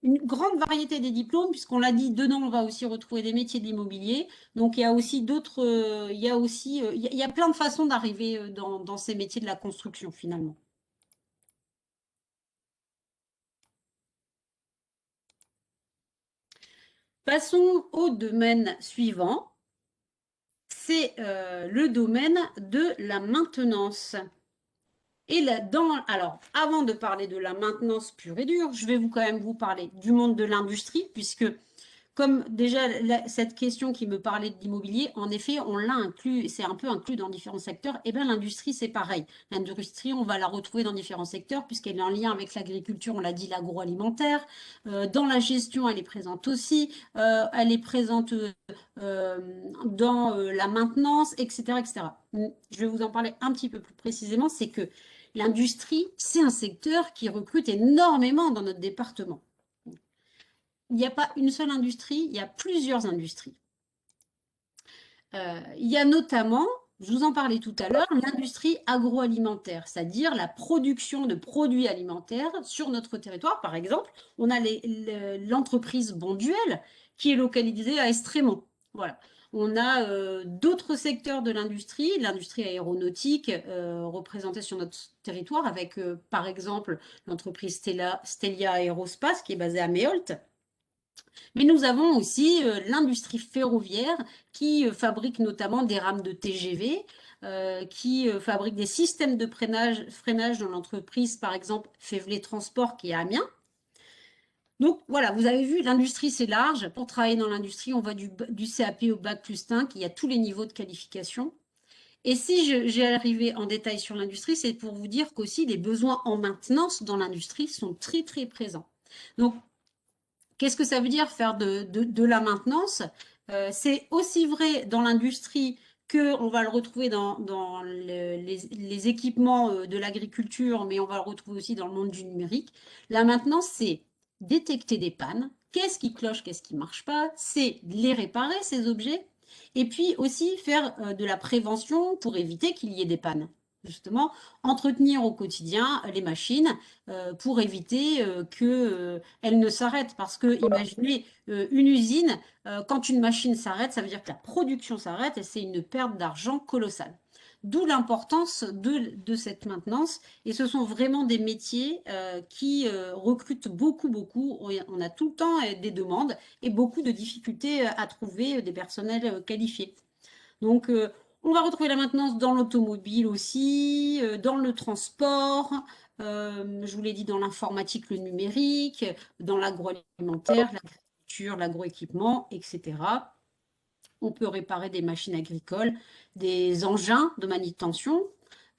une grande variété des diplômes, puisqu'on l'a dit, dedans, on va aussi retrouver des métiers de l'immobilier. Donc, il y a aussi d'autres, il y a plein de façons d'arriver dans ces métiers de la construction, finalement. Passons au domaine suivant. C'est le domaine de la maintenance. Et alors, avant de parler de la maintenance pure et dure, je vais quand même vous parler du monde de l'industrie, puisque comme déjà cette question qui me parlait de l'immobilier, en effet, on l'a inclus, c'est un peu inclus dans différents secteurs. Et bien l'industrie, c'est pareil. L'industrie, on va la retrouver dans différents secteurs puisqu'elle est en lien avec l'agriculture, on l'a dit, l'agroalimentaire. Dans la gestion, elle est présente aussi. Elle est présente dans la maintenance, etc., etc. Je vais vous en parler un petit peu plus précisément. C'est que l'industrie, c'est un secteur qui recrute énormément dans notre département. Il n'y a pas une seule industrie, il y a plusieurs industries. Il y a notamment, je vous en parlais tout à l'heure, l'industrie agroalimentaire, c'est-à-dire la production de produits alimentaires sur notre territoire. Par exemple, on a l'entreprise Bonduelle qui est localisée à Estrémont. Voilà. On a d'autres secteurs de l'industrie aéronautique représentée sur notre territoire avec, par exemple, l'entreprise Stelia Aerospace qui est basée à Méholt. Mais nous avons aussi l'industrie ferroviaire qui fabrique notamment des rames de TGV, qui fabrique des systèmes de freinage dans l'entreprise, par exemple Fevlet Transport qui est à Amiens. Donc voilà, vous avez vu, l'industrie c'est large. Pour travailler dans l'industrie, on va du CAP au bac+5, il y a tous les niveaux de qualification. Et si j'ai arrivé en détail sur l'industrie, c'est pour vous dire qu'aussi les besoins en maintenance dans l'industrie sont très très présents. Donc qu'est-ce que ça veut dire faire de la maintenance? C'est aussi vrai dans l'industrie qu'on va le retrouver dans les équipements de l'agriculture, mais on va le retrouver aussi dans le monde du numérique. La maintenance, c'est détecter des pannes. Qu'est-ce qui cloche, qu'est-ce qui ne marche pas? C'est les réparer, ces objets. Et puis aussi faire de la prévention pour éviter qu'il y ait des pannes. Justement, entretenir au quotidien les machines pour éviter qu'elles ne s'arrêtent. Parce que, imaginez, une usine, quand une machine s'arrête, ça veut dire que la production s'arrête et c'est une perte d'argent colossale. D'où l'importance de cette maintenance. Et ce sont vraiment des métiers qui recrutent beaucoup, beaucoup. On a tout le temps des demandes et beaucoup de difficultés à trouver des personnels qualifiés. Donc, on va retrouver la maintenance dans l'automobile aussi, dans le transport, je vous l'ai dit, dans l'informatique, le numérique, dans l'agroalimentaire, l'agriculture, l'agroéquipement, etc. On peut réparer des machines agricoles, des engins de manutention,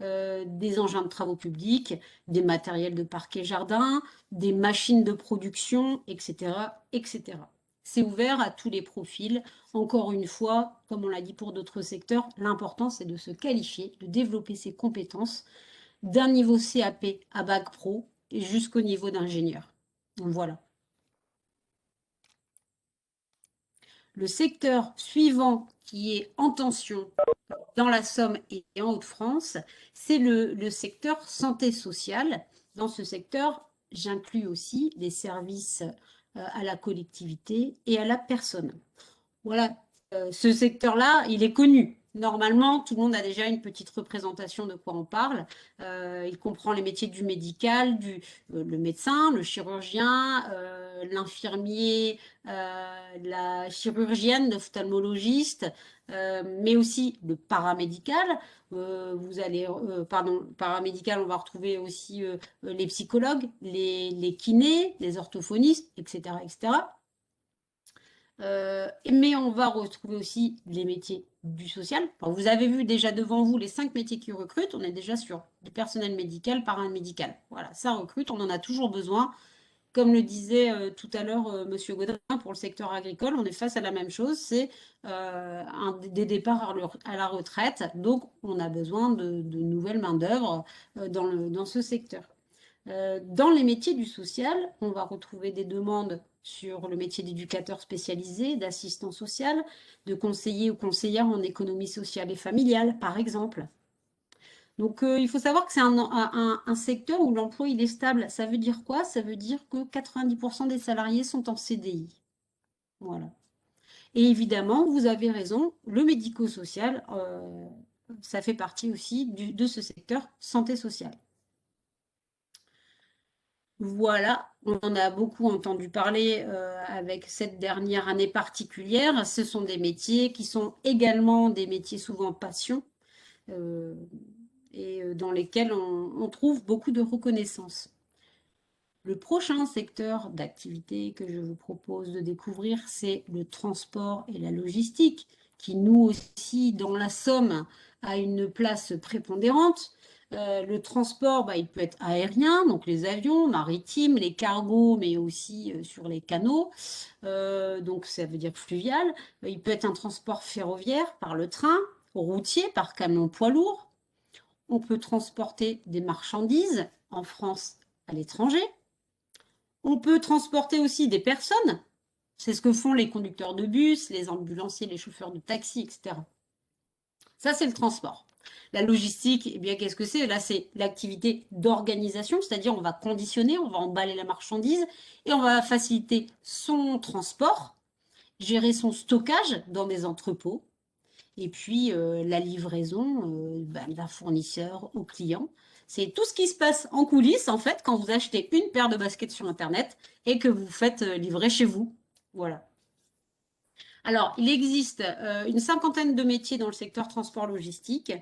des engins de travaux publics, des matériels de parquet jardin, des machines de production, etc., etc. C'est ouvert à tous les profils. Encore une fois, comme on l'a dit pour d'autres secteurs, l'important c'est de se qualifier, de développer ses compétences d'un niveau CAP à bac pro et jusqu'au niveau d'ingénieur. Voilà. Le secteur suivant qui est en tension dans la Somme et en Hauts-de-France, c'est le secteur santé sociale. Dans ce secteur, j'inclus aussi les services à la collectivité et à la personne. Voilà, ce secteur-là, il est connu. Normalement, tout le monde a déjà une petite représentation de quoi on parle. Il comprend les métiers du médical, le médecin, le chirurgien, l'infirmier, la chirurgienne, l'ophtalmologiste, mais aussi le paramédical. Paramédical, on va retrouver aussi les psychologues, les kinés, les orthophonistes, etc., etc. Mais on va retrouver aussi les métiers du social. Alors, vous avez vu déjà devant vous les 5 métiers qui recrutent. On est déjà sur du personnel médical, paramédical. Voilà, ça recrute, on en a toujours besoin. Comme le disait tout à l'heure Monsieur Gaudin, pour le secteur agricole, on est face à la même chose. C'est des départs à la retraite. Donc, on a besoin de nouvelles main-d'œuvre dans ce secteur. Dans les métiers du social, on va retrouver des demandes sur le métier d'éducateur spécialisé, d'assistant social, de conseiller ou conseillère en économie sociale et familiale, par exemple. Donc, il faut savoir que c'est un secteur où l'emploi il est stable. Ça veut dire quoi? Ça veut dire que 90% des salariés sont en CDI. Voilà. Et évidemment, vous avez raison, le médico-social, ça fait partie aussi de ce secteur santé sociale. Voilà, on en a beaucoup entendu parler avec cette dernière année particulière. Ce sont des métiers qui sont également des métiers souvent passion. et dans lesquels on trouve beaucoup de reconnaissance. Le prochain secteur d'activité que je vous propose de découvrir, c'est le transport et la logistique, qui nous aussi, dans la Somme, a une place prépondérante. Le transport, il peut être aérien, donc les avions, maritimes, les cargos, mais aussi sur les canaux, donc ça veut dire fluvial. Il peut être un transport ferroviaire par le train, routier par camion poids lourd. On peut transporter des marchandises en France, à l'étranger. On peut transporter aussi des personnes. C'est ce que font les conducteurs de bus, les ambulanciers, les chauffeurs de taxi, etc. Ça, c'est le transport. La logistique, eh bien, qu'est-ce que c'est? Là, c'est l'activité d'organisation, c'est-à-dire on va conditionner, on va emballer la marchandise et on va faciliter son transport, gérer son stockage dans des entrepôts et puis la livraison d'un fournisseur au client. C'est tout ce qui se passe en coulisses, en fait, quand vous achetez une paire de baskets sur Internet et que vous faites livrer chez vous. Voilà. Alors, il existe une cinquantaine de métiers dans le secteur transport logistique.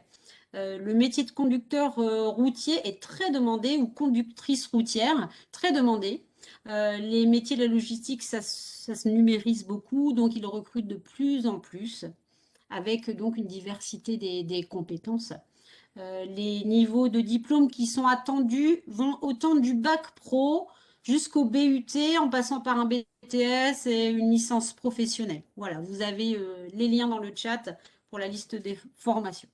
Le métier de conducteur routier est très demandé, ou conductrice routière, très demandé. Les métiers de la logistique, ça se numérise beaucoup, donc ils recrutent de plus en plus, avec donc une diversité des compétences. Les niveaux de diplôme qui sont attendus vont autant du bac pro jusqu'au BUT, en passant par un BTS et une licence professionnelle. Voilà, vous avez les liens dans le chat pour la liste des formations.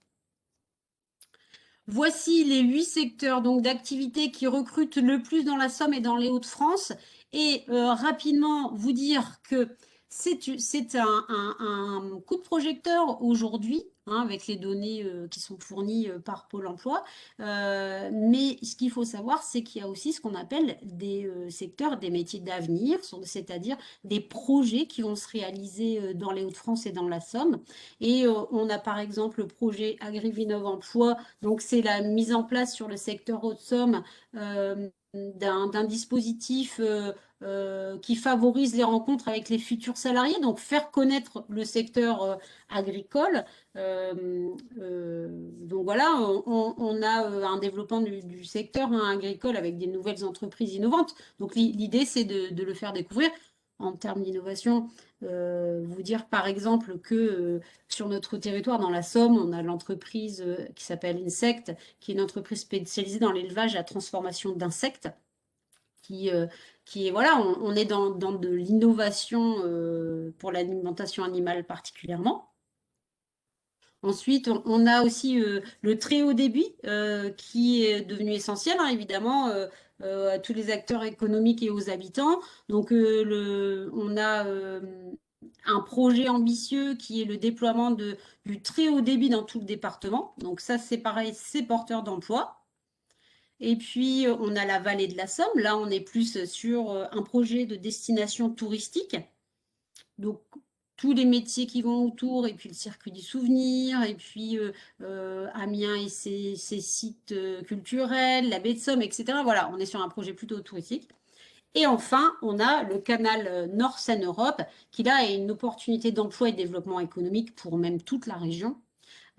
Voici les 8 secteurs d'activité qui recrutent le plus dans la Somme et dans les Hauts-de-France. Et rapidement, vous dire que c'est un coup de projecteur aujourd'hui, avec les données qui sont fournies par Pôle emploi. Mais ce qu'il faut savoir, c'est qu'il y a aussi ce qu'on appelle des secteurs, des métiers d'avenir, c'est-à-dire des projets qui vont se réaliser dans les Hauts-de-France et dans la Somme. Et on a par exemple le projet AgriVinov Emploi. Donc, c'est la mise en place sur le secteur Haute-Somme d'un dispositif qui favorise les rencontres avec les futurs salariés, donc faire connaître le secteur agricole. Donc voilà, on a un développement du secteur agricole avec des nouvelles entreprises innovantes. Donc l'idée, c'est de le faire découvrir. En termes d'innovation, vous dire par exemple que sur notre territoire, dans la Somme, on a l'entreprise qui s'appelle Insect, qui est une entreprise spécialisée dans l'élevage et la transformation d'insectes, qui est, voilà, on est dans de l'innovation pour l'alimentation animale particulièrement. Ensuite, on a aussi le très haut débit qui est devenu essentiel, évidemment, à tous les acteurs économiques et aux habitants. Donc, on a un projet ambitieux qui est le déploiement du très haut débit dans tout le département. Donc, ça, c'est pareil, c'est porteur d'emploi. Et puis, on a la vallée de la Somme. Là, on est plus sur un projet de destination touristique. Donc, tous les métiers qui vont autour, et puis le circuit du souvenir, et puis Amiens et ses sites culturels, la baie de Somme, etc. Voilà, on est sur un projet plutôt touristique. Et enfin, on a le canal Nord-Seine-Europe, qui là est une opportunité d'emploi et de développement économique pour même toute la région.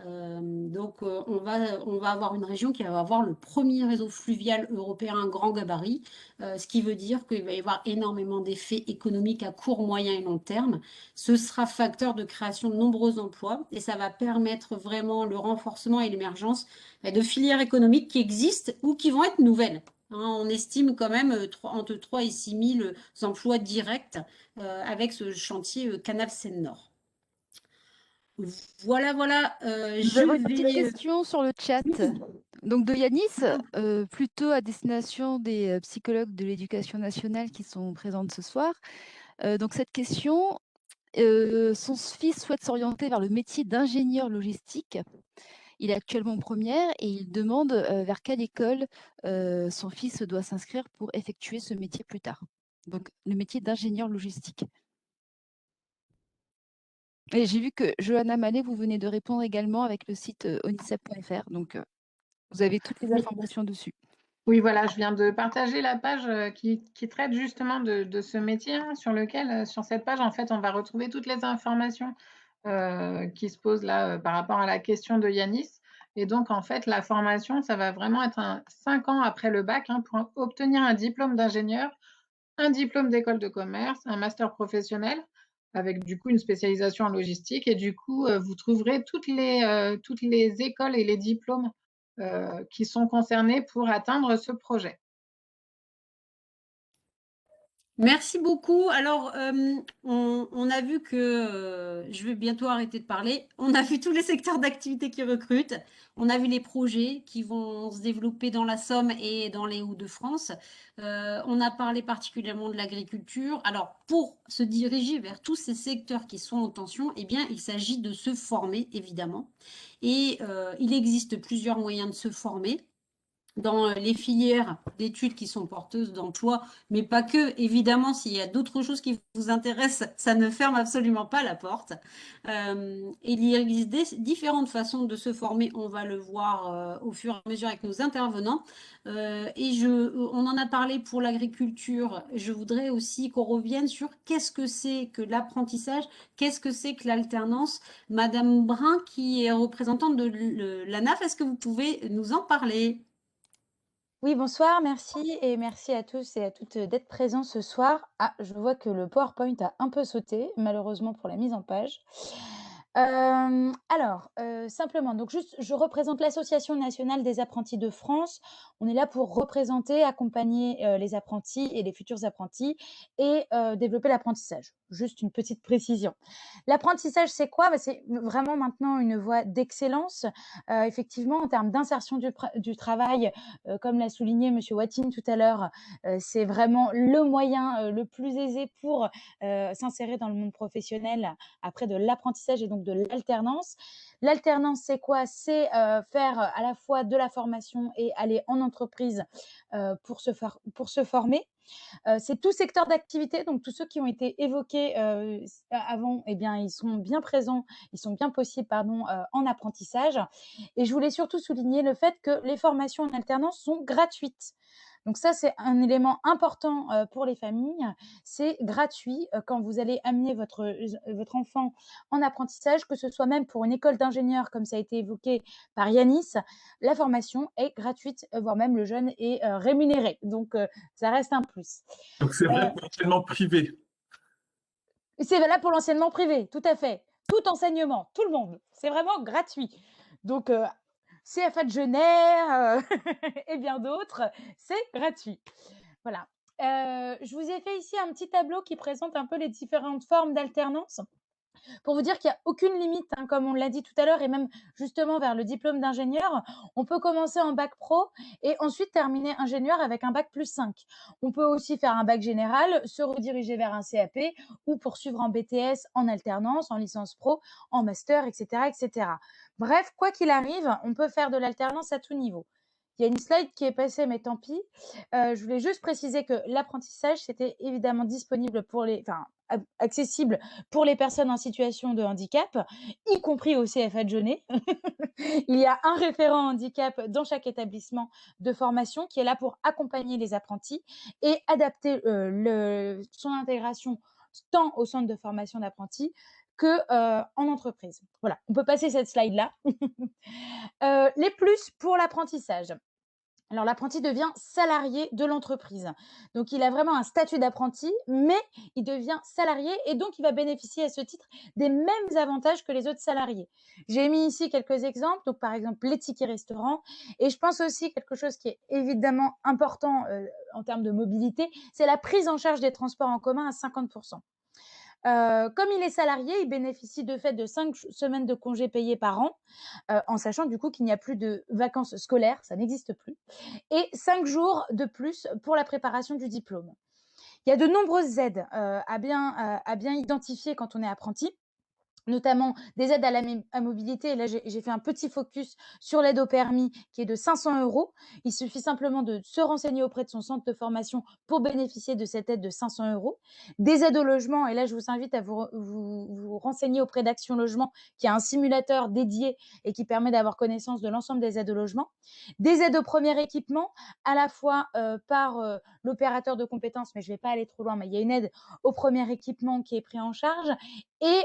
Donc, on va avoir une région qui va avoir le premier réseau fluvial européen grand gabarit, ce qui veut dire qu'il va y avoir énormément d'effets économiques à court, moyen et long terme. Ce sera facteur de création de nombreux emplois et ça va permettre vraiment le renforcement et l'émergence de filières économiques qui existent ou qui vont être nouvelles. On estime quand même entre 3 et 6 000 emplois directs avec ce chantier Canal Seine-Nord. Voilà, Nous avons une petite question sur le chat. Donc de Yanis, plutôt à destination des psychologues de l'éducation nationale qui sont présentes ce soir. Donc cette question, son fils souhaite s'orienter vers le métier d'ingénieur logistique. Il est actuellement en première et il demande vers quelle école son fils doit s'inscrire pour effectuer ce métier plus tard. Donc le métier d'ingénieur logistique. Et j'ai vu que Johanna Mallet, vous venez de répondre également avec le site onicep.fr. Donc, vous avez toutes les informations dessus. Oui, voilà, je viens de partager la page qui traite justement de ce métier, sur lequel, sur cette page, en fait, on va retrouver toutes les informations qui se posent là par rapport à la question de Yanis. Et donc, en fait, la formation, ça va vraiment être 5 ans après le bac, hein, pour obtenir un diplôme d'ingénieur, un diplôme d'école de commerce, un master professionnel, avec du coup une spécialisation en logistique. Et du coup, vous trouverez toutes les écoles et les diplômes qui sont concernés pour atteindre ce projet. Merci beaucoup. Alors, on a vu que, je vais bientôt arrêter de parler, on a vu tous les secteurs d'activité qui recrutent, on a vu les projets qui vont se développer dans la Somme et dans les Hauts-de-France. On a parlé particulièrement de l'agriculture. Alors, pour se diriger vers tous ces secteurs qui sont en tension, eh bien, il s'agit de se former, évidemment. Et il existe plusieurs moyens de se former dans les filières d'études qui sont porteuses d'emploi, mais pas que. Évidemment, s'il y a d'autres choses qui vous intéressent, ça ne ferme absolument pas la porte. Il y existe différentes façons de se former. On va le voir au fur et à mesure avec nos intervenants. On en a parlé pour l'agriculture. Je voudrais aussi qu'on revienne sur qu'est-ce que c'est que l'apprentissage, qu'est-ce que c'est que l'alternance. Madame Brun, qui est représentante de l'ANAF, est-ce que vous pouvez nous en parler? Oui, bonsoir, merci et merci à tous et à toutes d'être présents ce soir. Ah, je vois que le PowerPoint a un peu sauté, malheureusement pour la mise en page. Simplement, donc juste, je représente l'Association nationale des apprentis de France. On est là pour représenter, accompagner les apprentis et les futurs apprentis et développer l'apprentissage. Juste une petite précision. L'apprentissage, c'est quoi? C'est vraiment maintenant une voie d'excellence. Effectivement, en termes d'insertion du travail, comme l'a souligné Monsieur Watine tout à l'heure, c'est vraiment le moyen le plus aisé pour s'insérer dans le monde professionnel après de l'apprentissage et donc de l'alternance. L'alternance, c'est quoi? C'est faire à la fois de la formation et aller en entreprise pour se former. C'est tout secteur d'activité, donc tous ceux qui ont été évoqués avant, eh bien, ils sont bien présents, ils sont bien possibles, en apprentissage. Et je voulais surtout souligner le fait que les formations en alternance sont gratuites. Donc ça, c'est un élément important pour les familles. C'est gratuit quand vous allez amener votre enfant en apprentissage, que ce soit même pour une école d'ingénieur, comme ça a été évoqué par Yanis. La formation est gratuite, voire même le jeune est rémunéré. Donc, ça reste un plus. Donc, c'est vrai pour l'enseignement privé. C'est valable pour l'enseignement privé, tout à fait. Tout enseignement, tout le monde. C'est vraiment gratuit. Donc, CFA de Genève et bien d'autres, c'est gratuit. Voilà. Je vous ai fait ici un petit tableau qui présente un peu les différentes formes d'alternance. Pour vous dire qu'il n'y a aucune limite, hein, comme on l'a dit tout à l'heure, et même justement vers le diplôme d'ingénieur, on peut commencer en bac pro et ensuite terminer ingénieur avec un bac plus 5. On peut aussi faire un bac général, se rediriger vers un CAP ou poursuivre en BTS, en alternance, en licence pro, en master, etc., etc. Bref, quoi qu'il arrive, on peut faire de l'alternance à tout niveau. Il y a une slide qui est passée, mais tant pis. Je voulais juste préciser que l'apprentissage, c'était évidemment disponible accessible pour les personnes en situation de handicap, y compris au CFA de Genève. Il y a un référent handicap dans chaque établissement de formation qui est là pour accompagner les apprentis et adapter son intégration tant au centre de formation d'apprentis que en entreprise. Voilà, on peut passer cette slide-là. Les plus pour l'apprentissage. Alors, l'apprenti devient salarié de l'entreprise. Donc, il a vraiment un statut d'apprenti, mais il devient salarié et donc il va bénéficier à ce titre des mêmes avantages que les autres salariés. J'ai mis ici quelques exemples. Donc, par exemple, les tickets restaurants. Et je pense aussi quelque chose qui est évidemment important en termes de mobilité, c'est la prise en charge des transports en commun à 50%. Comme il est salarié, il bénéficie de fait de 5 semaines de congés payés par an, en sachant du coup qu'il n'y a plus de vacances scolaires, ça n'existe plus, et 5 jours de plus pour la préparation du diplôme. Il y a de nombreuses aides à bien identifier quand on est apprenti, notamment des aides à la mobilité. Et là, j'ai fait un petit focus sur l'aide au permis qui est de 500 €. Il suffit simplement de se renseigner auprès de son centre de formation pour bénéficier de cette aide de 500 €. Des aides au logement, et là, je vous invite à vous renseigner auprès d'Action Logement, qui a un simulateur dédié et qui permet d'avoir connaissance de l'ensemble des aides au logement. Des aides au premier équipement, à la fois par l'opérateur de compétences, mais je ne vais pas aller trop loin, mais il y a une aide au premier équipement qui est pris en charge et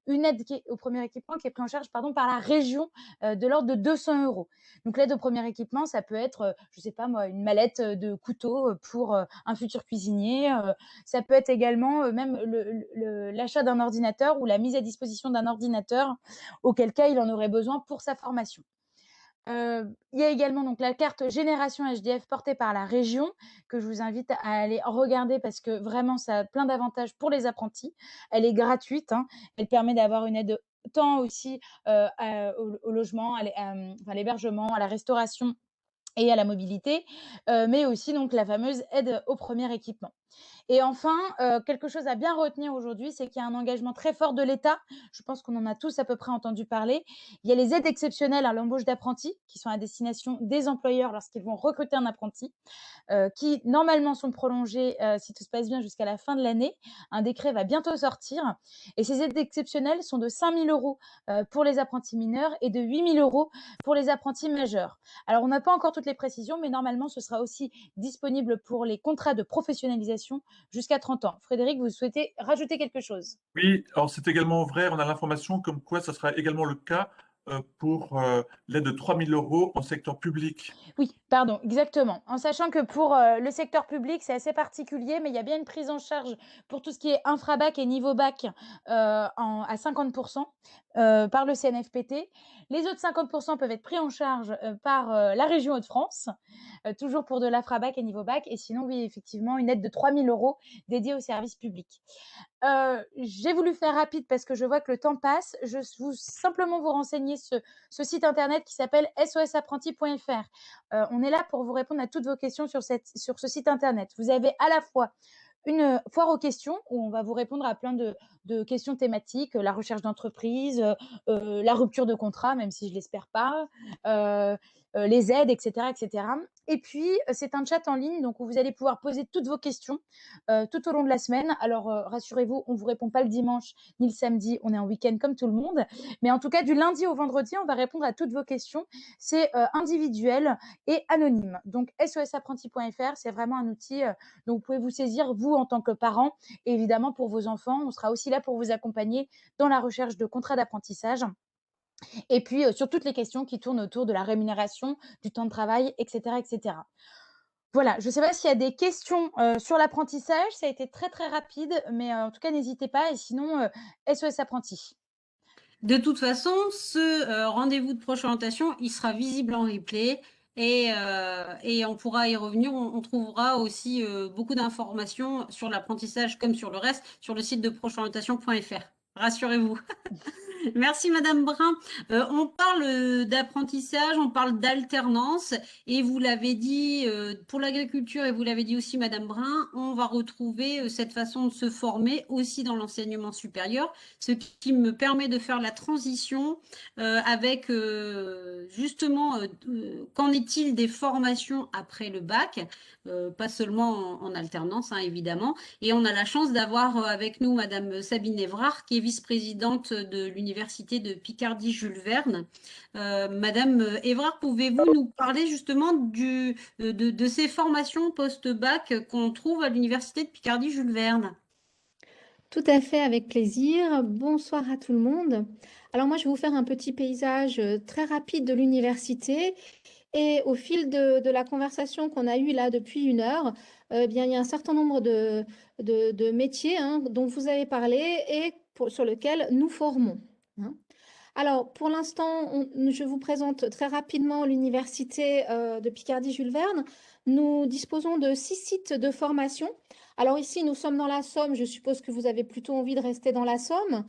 une aide au premier équipement qui est pris en charge par la région de l'ordre de 200 €. Donc l'aide au premier équipement, ça peut être, je ne sais pas moi, une mallette de couteau pour un futur cuisinier. Ça peut être également même l'achat d'un ordinateur ou la mise à disposition d'un ordinateur, auquel cas il en aurait besoin pour sa formation. Il y a également donc la carte Génération HDF portée par la région, que je vous invite à aller regarder parce que vraiment ça a plein d'avantages pour les apprentis. Elle est gratuite, hein. Elle permet d'avoir une aide tant aussi au logement, enfin, à l'hébergement, à la restauration et à la mobilité, mais aussi donc la fameuse aide au premier équipement. Et enfin, quelque chose à bien retenir aujourd'hui, c'est qu'il y a un engagement très fort de l'État. Je pense qu'on en a tous à peu près entendu parler. Il y a les aides exceptionnelles à l'embauche d'apprentis qui sont à destination des employeurs lorsqu'ils vont recruter un apprenti, qui normalement sont prolongées, si tout se passe bien, jusqu'à la fin de l'année. Un décret va bientôt sortir et ces aides exceptionnelles sont de 5 000 € pour les apprentis mineurs et de 8 000 € pour les apprentis majeurs. Alors, on n'a pas encore toutes les précisions, mais normalement, ce sera aussi disponible pour les contrats de professionnalisation jusqu'à 30 ans. Frédéric, vous souhaitez rajouter quelque chose? Oui, alors c'est également vrai, on a l'information comme quoi ça sera également le cas pour l'aide de 3 000 € en secteur public. Oui, pardon, exactement. En sachant que pour le secteur public, c'est assez particulier, mais il y a bien une prise en charge pour tout ce qui est infra-bac et niveau bac à 50% par le CNFPT. Les autres 50% peuvent être pris en charge par la région Hauts-de-France, toujours pour de l'infra-bac et niveau bac. Et sinon, oui, effectivement, une aide de 3 000 € dédiée au service public. J'ai voulu faire rapide parce que je vois que le temps passe. Je vous simplement vous renseigner ce site internet qui s'appelle sosapprenti.fr. On est là pour vous répondre à toutes vos questions sur ce site internet. Vous avez à la fois une foire aux questions où on va vous répondre à plein de questions thématiques, la recherche d'entreprise, la rupture de contrat, même si je ne l'espère pas, les aides, etc., etc. Et puis, c'est un chat en ligne donc où vous allez pouvoir poser toutes vos questions tout au long de la semaine. Alors, rassurez-vous, on ne vous répond pas le dimanche ni le samedi, on est en week-end comme tout le monde. Mais en tout cas, du lundi au vendredi, on va répondre à toutes vos questions. C'est individuel et anonyme. Donc, sosapprenti.fr, c'est vraiment un outil dont vous pouvez vous saisir, vous, en tant que parent, et évidemment pour vos enfants. On sera aussi là pour vous accompagner dans la recherche de contrats d'apprentissage. Et puis, sur toutes les questions qui tournent autour de la rémunération, du temps de travail, etc., etc. Voilà, je ne sais pas s'il y a des questions sur l'apprentissage. Ça a été très, très rapide, mais en tout cas, n'hésitez pas. Et sinon, SOS Apprenti. De toute façon, ce rendez-vous de proche orientation, il sera visible en replay et on pourra y revenir. On trouvera aussi beaucoup d'informations sur l'apprentissage comme sur le reste sur le site de procheorientation.fr. Rassurez-vous. Merci Madame Brun. On parle d'apprentissage, on parle d'alternance et vous l'avez dit pour l'agriculture et vous l'avez dit aussi Madame Brun, on va retrouver cette façon de se former aussi dans l'enseignement supérieur, ce qui me permet de faire la transition avec justement qu'en est-il des formations après le bac, pas seulement en alternance hein, évidemment, et on a la chance d'avoir avec nous Madame Sabine Évrard qui est vice-présidente de l'Université de Picardie-Jules Verne. Madame Évrard, pouvez-vous nous parler justement de ces formations post-bac qu'on trouve à l'Université de Picardie-Jules Verne? Tout à fait, avec plaisir. Bonsoir à tout le monde. Alors moi, je vais vous faire un petit paysage très rapide de l'université. Et au fil de la conversation qu'on a eue là depuis 1 heure, eh bien, il y a un certain nombre de métiers hein, dont vous avez parlé et sur lesquels nous formons. Hein. Alors, pour l'instant, je vous présente très rapidement l'université de Picardie-Jules Verne. Nous disposons de 6 sites de formation. Alors ici, nous sommes dans la Somme. Je suppose que vous avez plutôt envie de rester dans la Somme.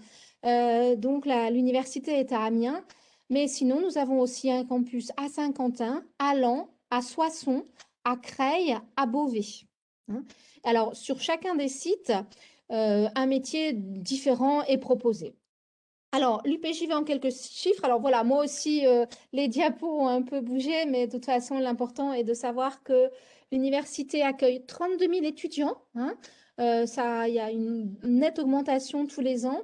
Donc, l'université est à Amiens. Mais sinon, nous avons aussi un campus à Saint-Quentin, à Laon, à Soissons, à Creil, à Beauvais. Hein. Alors, sur chacun des sites, un métier différent est proposé. Alors, l'UPJ va en quelques chiffres. Alors voilà, moi aussi, les diapos ont un peu bougé, mais de toute façon, l'important est de savoir que l'université accueille 32 000 étudiants. Hein. Il y a une nette augmentation tous les ans.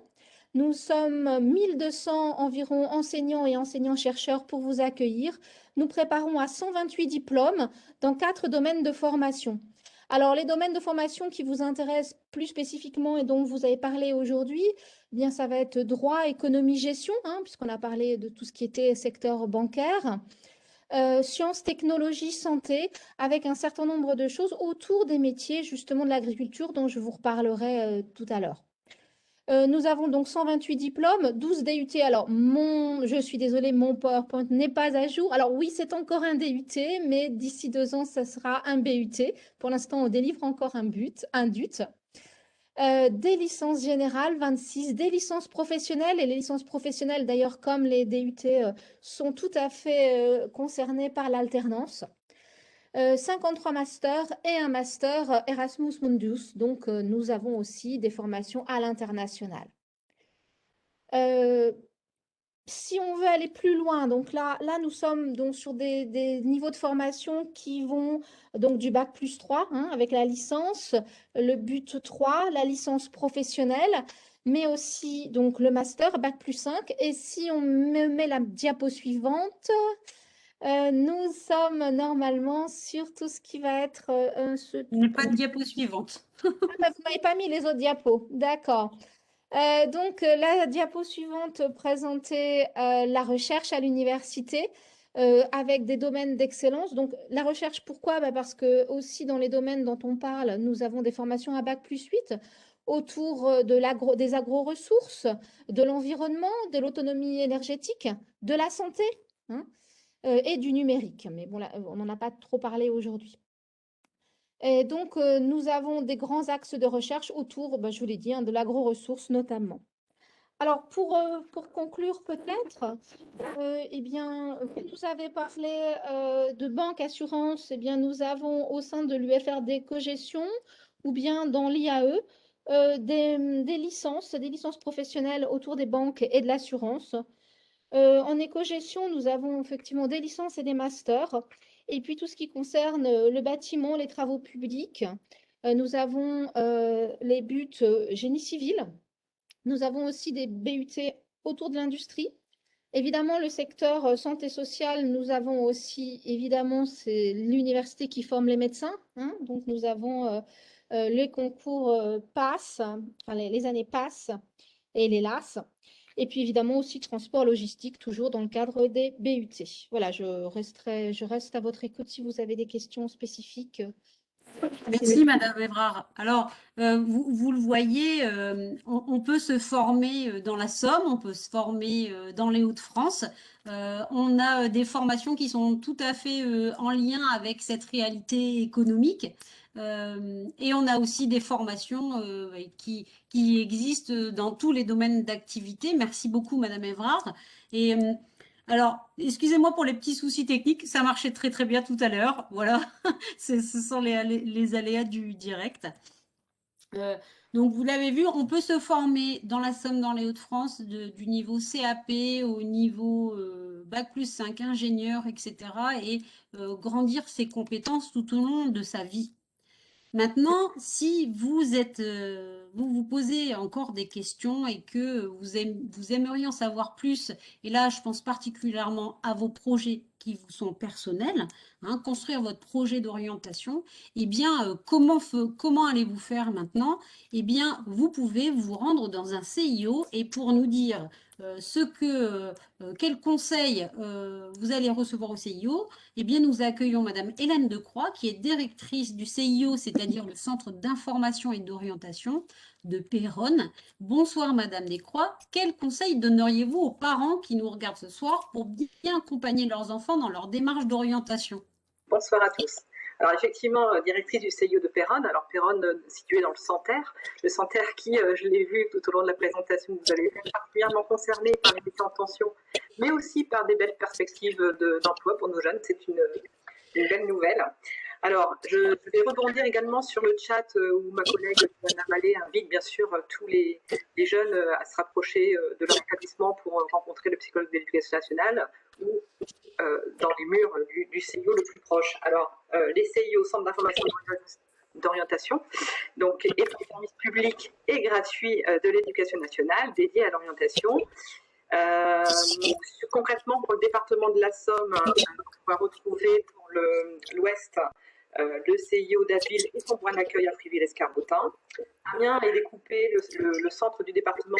Nous sommes 1200 environ enseignants et enseignants-chercheurs pour vous accueillir. Nous préparons à 128 diplômes dans 4 domaines de formation. Alors, les domaines de formation qui vous intéressent plus spécifiquement et dont vous avez parlé aujourd'hui, eh bien, ça va être droit, économie, gestion, hein, puisqu'on a parlé de tout ce qui était secteur bancaire, sciences, technologies, santé, avec un certain nombre de choses autour des métiers justement de l'agriculture dont je vous reparlerai tout à l'heure. Nous avons donc 128 diplômes, 12 DUT. Alors, je suis désolée, mon PowerPoint n'est pas à jour. Alors oui, c'est encore un DUT, mais d'ici 2 ans, ça sera un BUT. Pour l'instant, on délivre encore un DUT. Des licences générales, 26, des licences professionnelles. Et les licences professionnelles, d'ailleurs, comme les DUT, sont tout à fait concernées par l'alternance. 53 masters et un master Erasmus Mundus. Donc, nous avons aussi des formations à l'international. Si on veut aller plus loin, donc là nous sommes donc sur des niveaux de formation qui vont donc du bac plus 3 hein, avec la licence, le but 3, la licence professionnelle, mais aussi donc le master bac plus 5. Et si on me met la diapo suivante, nous sommes normalement sur tout ce qui va être... Il n'y a pas de diapo suivante. Ah, bah, vous m'avez pas mis les autres diapos, d'accord. Donc, la diapo suivante présentait la recherche à l'université avec des domaines d'excellence. Donc, la recherche, pourquoi? Bah, parce que aussi dans les domaines dont on parle, nous avons des formations à bac plus 8 autour des agro-ressources, de l'environnement, de l'autonomie énergétique, de la santé hein, et du numérique. Mais bon, là, on n'en a pas trop parlé aujourd'hui. Et donc, nous avons des grands axes de recherche autour, je vous l'ai dit, hein, de l'agro-ressources notamment. Alors, pour conclure peut-être, eh bien, vous avez parlé de banque assurance, eh bien, nous avons au sein de l'UFRD Cogestion ou bien dans l'IAE des licences professionnelles autour des banques et de l'assurance. En éco-gestion, nous avons effectivement des licences et des masters. Et puis, tout ce qui concerne le bâtiment, les travaux publics, nous avons les buts génie civil. Nous avons aussi des BUT autour de l'industrie. Évidemment, le secteur santé sociale, nous avons aussi, évidemment, c'est l'université qui forme les médecins. Hein, donc, nous avons les concours PASS, enfin, les années PASS et les LAS. Et puis évidemment aussi transport logistique, toujours dans le cadre des BUT. Voilà, je reste à votre écoute si vous avez des questions spécifiques. Merci, Madame Évrard. Alors, vous le voyez, on peut se former dans la Somme, on peut se former dans les Hauts-de-France. On a des formations qui sont tout à fait en lien avec cette réalité économique. Et on a aussi des formations qui existent dans tous les domaines d'activité. Merci beaucoup, Madame Évrard. Et alors, excusez-moi pour les petits soucis techniques, ça marchait très très bien tout à l'heure. Voilà, ce sont les aléas du direct. Donc, vous l'avez vu, on peut se former dans la Somme, dans les Hauts-de-France, du niveau CAP au niveau Bac plus 5, ingénieur, etc. et grandir ses compétences tout au long de sa vie. Maintenant, si vous êtes, vous posez encore des questions et que vous aimeriez en savoir plus, et là, je pense particulièrement à vos projets qui vous sont personnels, hein, construire votre projet d'orientation, eh bien, comment allez-vous faire maintenant? Eh bien, vous pouvez vous rendre dans un CIO et pour nous dire quel conseil vous allez recevoir au CIO, eh bien, nous accueillons Madame Hélène Decroix, qui est directrice du CIO, c'est-à-dire le Centre d'information et d'orientation de Péronne. Bonsoir Madame Decroix. Quels conseils donneriez-vous aux parents qui nous regardent ce soir pour bien accompagner leurs enfants dans leur démarche d'orientation? Bonsoir à tous. Alors effectivement, directrice du CIO de Péronne, alors Péronne située dans le Santerre qui, je l'ai vu tout au long de la présentation que vous avez fait, particulièrement concerné par les métiers en tension, mais aussi par des belles perspectives d'emploi pour nos jeunes. C'est une belle nouvelle. Alors, je vais rebondir également sur le chat où ma collègue Johanna Mallet invite bien sûr tous les jeunes à se rapprocher de leur établissement pour rencontrer le psychologue de l'éducation nationale ou dans les murs du CIO le plus proche. Alors, les CIO, Centre d'information d'orientation, donc est un service public et gratuit de l'éducation nationale dédié à l'orientation. Concrètement, pour le département de la Somme, on va retrouver pour l'Ouest le CIO d'Abbeville et son point d'accueil à Friville-Escarbotin. Amiens est découpé, le centre du département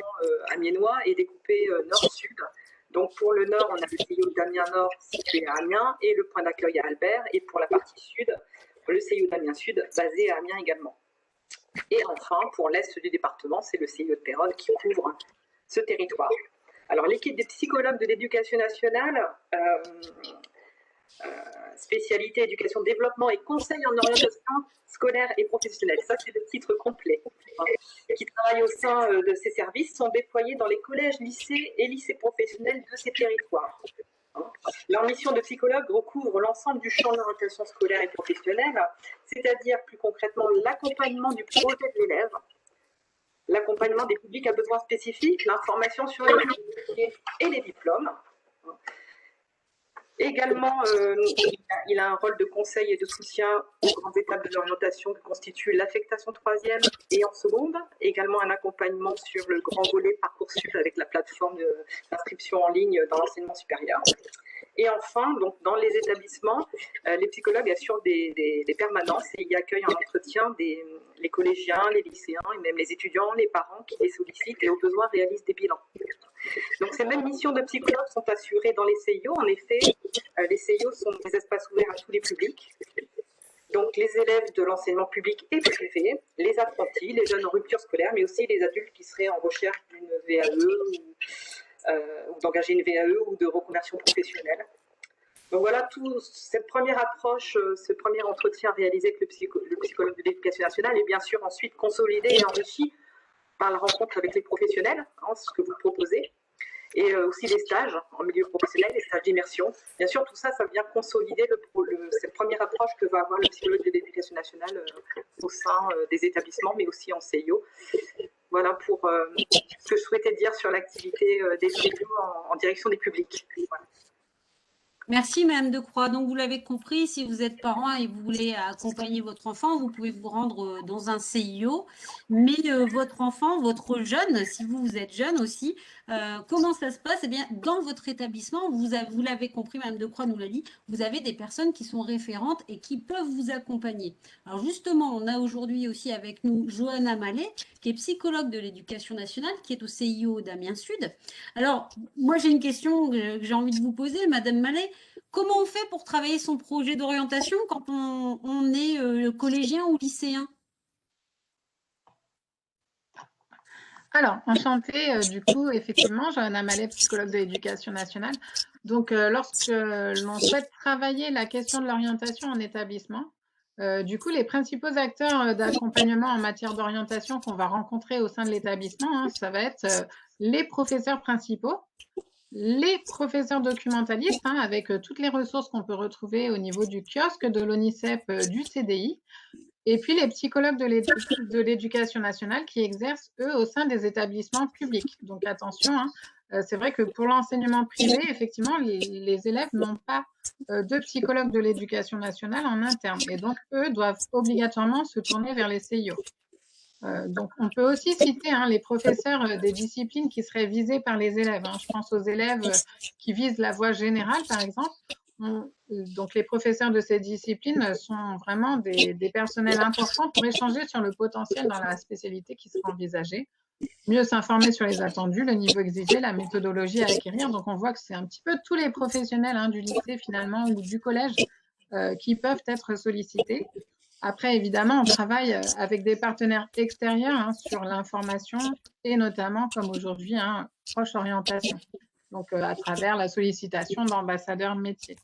amiénois est découpé nord-sud. Donc pour le nord, on a le CIO d'Amiens Nord situé à Amiens et le point d'accueil à Albert. Et pour la partie sud, le CIO d'Amiens Sud basé à Amiens également. Et enfin, pour l'est du département, c'est le CIO de Péronne qui couvre ce territoire. Alors l'équipe des psychologues de l'éducation nationale, spécialité éducation, développement et conseil en orientation scolaire et professionnelle, ça c'est le titre complet, qui travaillent au sein de ces services, sont déployés dans les collèges, lycées et lycées professionnels de ces territoires. Leur mission de psychologue recouvre l'ensemble du champ de l'orientation scolaire et professionnelle, c'est-à-dire plus concrètement l'accompagnement du projet de l'élève, l'accompagnement des publics à besoins spécifiques, l'information sur les métiers et les diplômes. Également, il a un rôle de conseil et de soutien aux grandes étapes de l'orientation que constituent l'affectation troisième et en seconde. Également un accompagnement sur le grand volet Parcoursup avec la plateforme d'inscription en ligne dans l'enseignement supérieur. Et enfin, donc, dans les établissements, les psychologues assurent des permanences et y accueillent en entretien les collégiens, les lycéens et même les étudiants, les parents qui les sollicitent et au besoin réalisent des bilans. Donc ces mêmes missions de psychologues sont assurées dans les CIO. En effet, les CIO sont des espaces ouverts à tous les publics. Donc les élèves de l'enseignement public et privé, les apprentis, les jeunes en rupture scolaire, mais aussi les adultes qui seraient en recherche d'une VAE ou d'engager une VAE ou de reconversion professionnelle. Donc voilà, cette première approche, ce premier entretien réalisé avec le psychologue de l'éducation nationale est bien sûr ensuite consolidé et enrichi par la rencontre avec les professionnels, ce que vous proposez, et aussi les stages en milieu professionnel, les stages d'immersion. Bien sûr, tout ça, ça vient consolider cette première approche que va avoir le psychologue de l'éducation nationale au sein des établissements, mais aussi en CIO. Voilà pour ce que je souhaitais dire sur l'activité des CIO en direction des publics. Voilà. Merci Madame Decroix. Donc vous l'avez compris, si vous êtes parent et vous voulez accompagner votre enfant, vous pouvez vous rendre dans un CIO. Mais votre enfant, votre jeune, si vous êtes jeune aussi, comment ça se passe? Eh bien, dans votre établissement, vous l'avez compris, Madame Decroix nous l'a dit, vous avez des personnes qui sont référentes et qui peuvent vous accompagner. Alors justement, on a aujourd'hui aussi avec nous Johanna Mallet, qui est psychologue de l'éducation nationale, qui est au CIO d'Amiens Sud. Alors, moi j'ai une question que j'ai envie de vous poser, Madame Mallet. Comment on fait pour travailler son projet d'orientation quand on est collégien ou lycéen? Alors, enchantée, du coup, effectivement, Johanna Mallet, psychologue de l'éducation nationale. Donc, lorsque l'on souhaite travailler la question de l'orientation en établissement, du coup, les principaux acteurs d'accompagnement en matière d'orientation qu'on va rencontrer au sein de l'établissement, ça va être les professeurs principaux, les professeurs documentalistes, avec toutes les ressources qu'on peut retrouver au niveau du kiosque, de l'ONICEP, du CDI, et puis les psychologues de l'éducation nationale qui exercent, eux, au sein des établissements publics. Donc attention, c'est vrai que pour l'enseignement privé, effectivement, les élèves n'ont pas de psychologues de l'éducation nationale en interne. Et donc, eux doivent obligatoirement se tourner vers les CIO. Donc, on peut aussi citer les professeurs des disciplines qui seraient visées par les élèves. Je pense aux élèves qui visent la voie générale, par exemple. Donc, les professeurs de ces disciplines sont vraiment des personnels importants pour échanger sur le potentiel dans la spécialité qui sera envisagée, mieux s'informer sur les attendus, le niveau exigé, la méthodologie à acquérir. Donc, on voit que c'est un petit peu tous les professionnels du lycée, finalement, ou du collège qui peuvent être sollicités. Après, évidemment, on travaille avec des partenaires extérieurs sur l'information et notamment, comme aujourd'hui, proche orientation. Donc, à travers la sollicitation d'ambassadeurs métiers.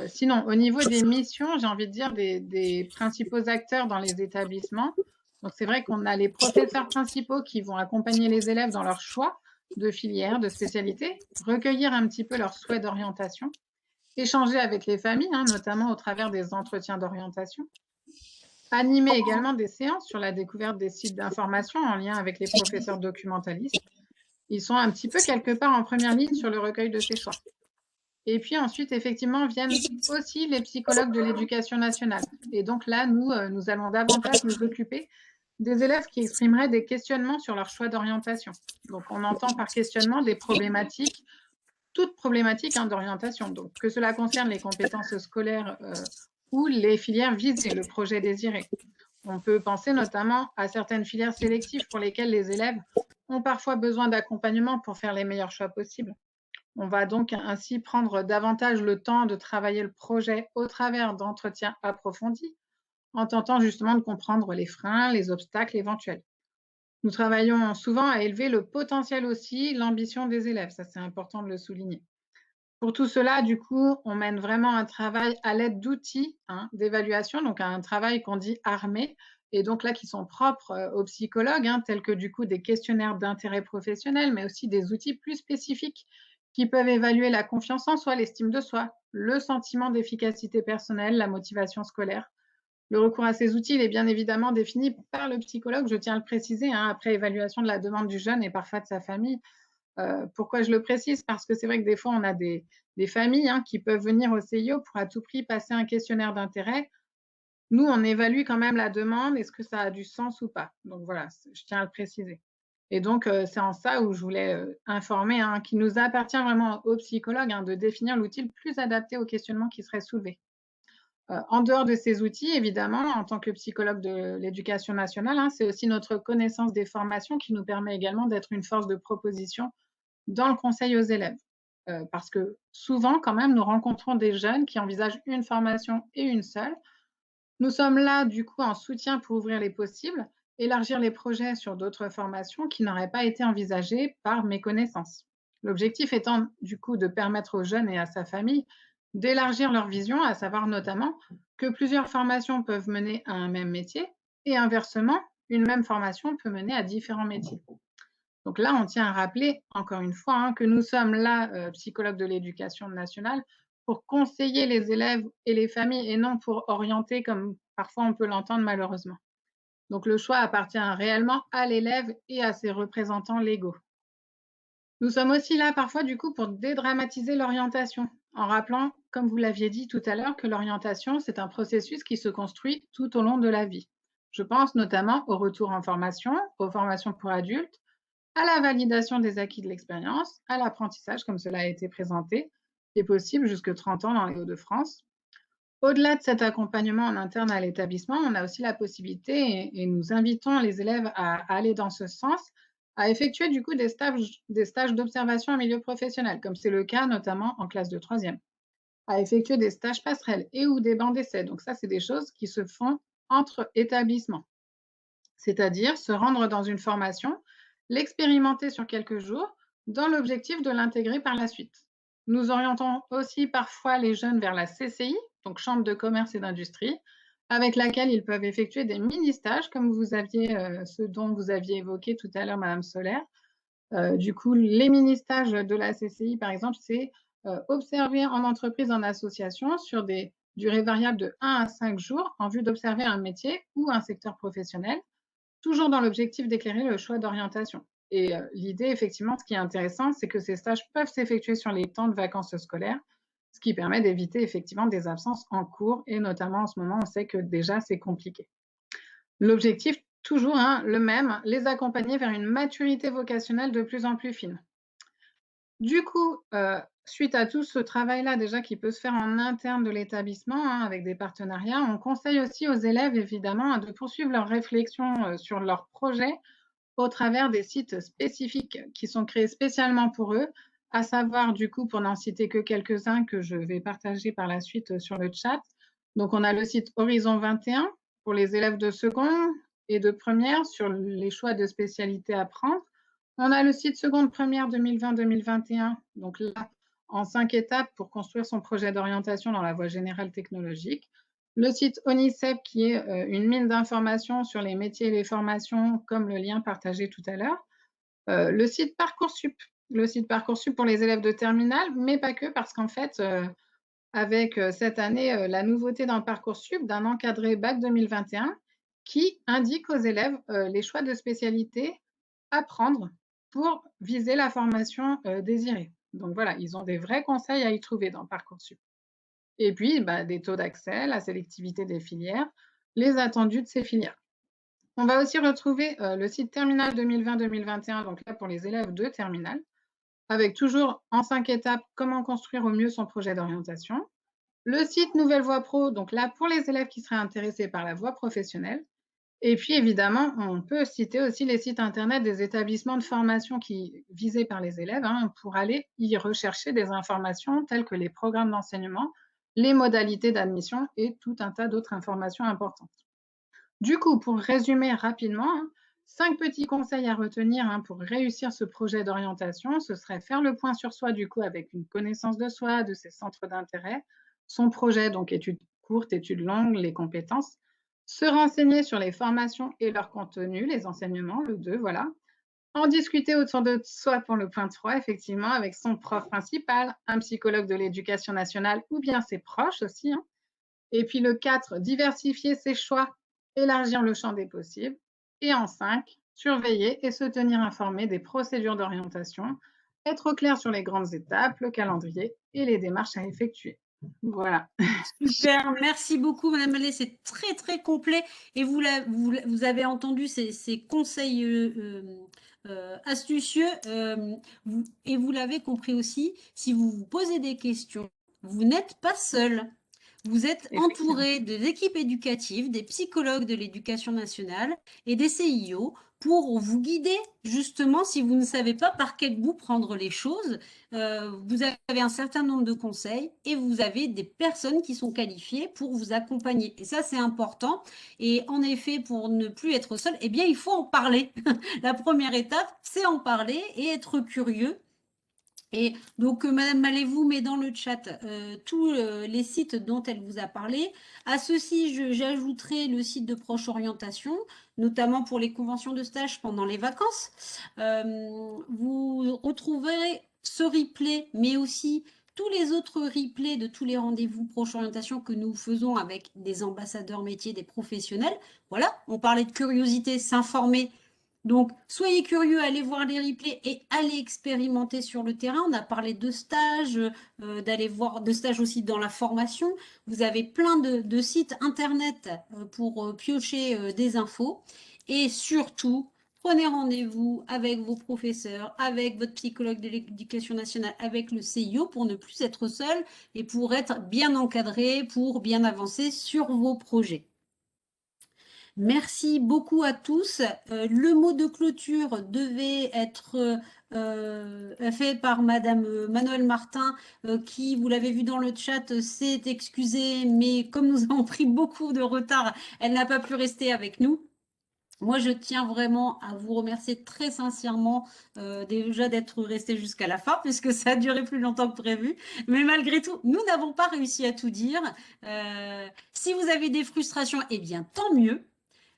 Sinon, au niveau des missions, j'ai envie de dire des principaux acteurs dans les établissements. Donc, c'est vrai qu'on a les professeurs principaux qui vont accompagner les élèves dans leur choix de filière, de spécialité, recueillir un petit peu leurs souhaits d'orientation, échanger avec les familles, notamment au travers des entretiens d'orientation, animer également des séances sur la découverte des sites d'information en lien avec les professeurs documentalistes. Ils sont un petit peu quelque part en première ligne sur le recueil de ces choix. Et puis ensuite, effectivement, viennent aussi les psychologues de l'éducation nationale. Et donc là, nous allons davantage nous occuper des élèves qui exprimeraient des questionnements sur leur choix d'orientation. Donc, on entend par questionnement des problématiques, toutes problématiques d'orientation. Donc, que cela concerne les compétences scolaires ou les filières visées, le projet désiré. On peut penser notamment à certaines filières sélectives pour lesquelles les élèves ont parfois besoin d'accompagnement pour faire les meilleurs choix possibles. On va donc ainsi prendre davantage le temps de travailler le projet au travers d'entretiens approfondis, en tentant justement de comprendre les freins, les obstacles éventuels. Nous travaillons souvent à élever le potentiel aussi, l'ambition des élèves, ça c'est important de le souligner. Pour tout cela, du coup, on mène vraiment un travail à l'aide d'outils d'évaluation, donc un travail qu'on dit armé, et donc là qui sont propres aux psychologues, tels que du coup des questionnaires d'intérêt professionnel, mais aussi des outils plus spécifiques qui peuvent évaluer la confiance en soi, l'estime de soi, le sentiment d'efficacité personnelle, la motivation scolaire. Le recours à ces outils, il est bien évidemment défini par le psychologue, je tiens à le préciser, après évaluation de la demande du jeune et parfois de sa famille. Pourquoi je le précise? Parce que c'est vrai que des fois, on a des familles qui peuvent venir au CIO pour à tout prix passer un questionnaire d'intérêt. Nous, on évalue quand même la demande, est-ce que ça a du sens ou pas? Donc voilà, je tiens à le préciser. Et donc, c'est en ça où je voulais informer qu'il nous appartient vraiment aux psychologues de définir l'outil le plus adapté au questionnement qui serait soulevé. En dehors de ces outils, évidemment, en tant que psychologue de l'éducation nationale, c'est aussi notre connaissance des formations qui nous permet également d'être une force de proposition dans le conseil aux élèves. Parce que souvent, quand même, nous rencontrons des jeunes qui envisagent une formation et une seule. Nous sommes là, du coup, en soutien pour ouvrir les possibles, élargir les projets sur d'autres formations qui n'auraient pas été envisagées par méconnaissance. L'objectif étant, du coup, de permettre aux jeunes et à sa famille d'élargir leur vision, à savoir notamment que plusieurs formations peuvent mener à un même métier et inversement, une même formation peut mener à différents métiers. Donc là, on tient à rappeler, encore une fois, que nous sommes là, psychologues de l'éducation nationale, pour conseiller les élèves et les familles et non pour orienter comme parfois on peut l'entendre malheureusement. Donc le choix appartient réellement à l'élève et à ses représentants légaux. Nous sommes aussi là parfois du coup pour dédramatiser l'orientation, en rappelant, comme vous l'aviez dit tout à l'heure, que l'orientation, c'est un processus qui se construit tout au long de la vie. Je pense notamment au retour en formation, aux formations pour adultes, à la validation des acquis de l'expérience, à l'apprentissage, comme cela a été présenté, qui est possible jusque 30 ans dans les Hauts-de-France. Au-delà de cet accompagnement en interne à l'établissement, on a aussi la possibilité, et nous invitons les élèves à aller dans ce sens, à effectuer du coup des stages d'observation en milieu professionnel, comme c'est le cas notamment en classe de 3e, à effectuer des stages passerelles et ou des bancs d'essai. Donc ça, c'est des choses qui se font entre établissements, c'est-à-dire se rendre dans une formation, l'expérimenter sur quelques jours, dans l'objectif de l'intégrer par la suite. Nous orientons aussi parfois les jeunes vers la CCI, donc Chambre de commerce et d'industrie, avec laquelle ils peuvent effectuer des mini-stages, comme vous aviez, ce dont vous aviez évoqué tout à l'heure, Madame Solaire. Du coup, les mini-stages de la CCI, par exemple, c'est observer en entreprise, en association, sur des durées variables de 1 à 5 jours, en vue d'observer un métier ou un secteur professionnel, toujours dans l'objectif d'éclairer le choix d'orientation. Et l'idée, effectivement, ce qui est intéressant, c'est que ces stages peuvent s'effectuer sur les temps de vacances scolaires, ce qui permet d'éviter effectivement des absences en cours, et notamment en ce moment, on sait que déjà, c'est compliqué. L'objectif, toujours le même, les accompagner vers une maturité vocationnelle de plus en plus fine. Du coup, suite à tout ce travail-là déjà qui peut se faire en interne de l'établissement, avec des partenariats, on conseille aussi aux élèves évidemment de poursuivre leur réflexion sur leurs projets au travers des sites spécifiques qui sont créés spécialement pour eux, à savoir du coup, pour n'en citer que quelques-uns que je vais partager par la suite sur le chat. Donc on a le site Horizon 21 pour les élèves de seconde et de première sur les choix de spécialités à prendre. On a le site seconde première 2020-2021, donc là, en 5 étapes pour construire son projet d'orientation dans la voie générale technologique. Le site ONICEP, qui est une mine d'informations sur les métiers et les formations, comme le lien partagé tout à l'heure. Le site Parcoursup pour les élèves de terminale, mais pas que, parce qu'en fait, avec cette année, la nouveauté dans Parcoursup d'un encadré Bac 2021 qui indique aux élèves les choix de spécialités à prendre pour viser la formation désirée. Donc voilà, ils ont des vrais conseils à y trouver dans Parcoursup. Et puis, des taux d'accès, la sélectivité des filières, les attendus de ces filières. On va aussi retrouver le site Terminal 2020-2021, donc là pour les élèves de terminale, avec toujours en 5 étapes comment construire au mieux son projet d'orientation. Le site Nouvelle Voie Pro, donc là, pour les élèves qui seraient intéressés par la voie professionnelle. Et puis, évidemment, on peut citer aussi les sites internet des établissements de formation visés par les élèves pour aller y rechercher des informations telles que les programmes d'enseignement, les modalités d'admission et tout un tas d'autres informations importantes. Du coup, pour résumer rapidement, 5 petits conseils à retenir pour réussir ce projet d'orientation, ce serait faire le point sur soi, du coup, avec une connaissance de soi, de ses centres d'intérêt, son projet, donc études courtes, études longues, les compétences, se renseigner sur les formations et leur contenu, les enseignements, le 2, voilà. En discuter autour de soi pour le point 3, effectivement, avec son prof principal, un psychologue de l'éducation nationale ou bien ses proches aussi. Et puis le 4, diversifier ses choix, élargir le champ des possibles. Et en 5, surveiller et se tenir informé des procédures d'orientation, être au clair sur les grandes étapes, le calendrier et les démarches à effectuer. Voilà. Super, merci beaucoup, Madame Mallet, c'est très très complet et vous avez entendu ces conseils astucieux et vous l'avez compris aussi, si vous vous posez des questions, vous n'êtes pas seul. Vous êtes entouré des équipes éducatives, des psychologues de l'éducation nationale et des CIO pour vous guider justement si vous ne savez pas par quel bout prendre les choses. Vous avez un certain nombre de conseils et vous avez des personnes qui sont qualifiées pour vous accompagner. Et ça, c'est important. Et en effet, pour ne plus être seul, eh bien, il faut en parler. La première étape, c'est en parler et être curieux. Et donc, Madame Mallet vous met dans le chat tous les sites dont elle vous a parlé. À ceci, j'ajouterai le site de Proche Orientation, notamment pour les conventions de stage pendant les vacances. Vous retrouverez ce replay, mais aussi tous les autres replays de tous les rendez-vous Proche Orientation que nous faisons avec des ambassadeurs métiers, des professionnels. Voilà, on parlait de curiosité, s'informer. Donc, soyez curieux, allez voir les replays et allez expérimenter sur le terrain. On a parlé de stages, d'aller voir de stages aussi dans la formation. Vous avez plein de sites internet pour piocher des infos. Et surtout, prenez rendez-vous avec vos professeurs, avec votre psychologue de l'éducation nationale, avec le CIO pour ne plus être seul et pour être bien encadré, pour bien avancer sur vos projets. Merci beaucoup à tous. Le mot de clôture devait être fait par Madame Manuelle Martin, qui, vous l'avez vu dans le chat, s'est excusée, mais comme nous avons pris beaucoup de retard, elle n'a pas pu rester avec nous. Moi, je tiens vraiment à vous remercier très sincèrement déjà d'être resté jusqu'à la fin, puisque ça a duré plus longtemps que prévu. Mais malgré tout, nous n'avons pas réussi à tout dire. Si vous avez des frustrations, eh bien, tant mieux.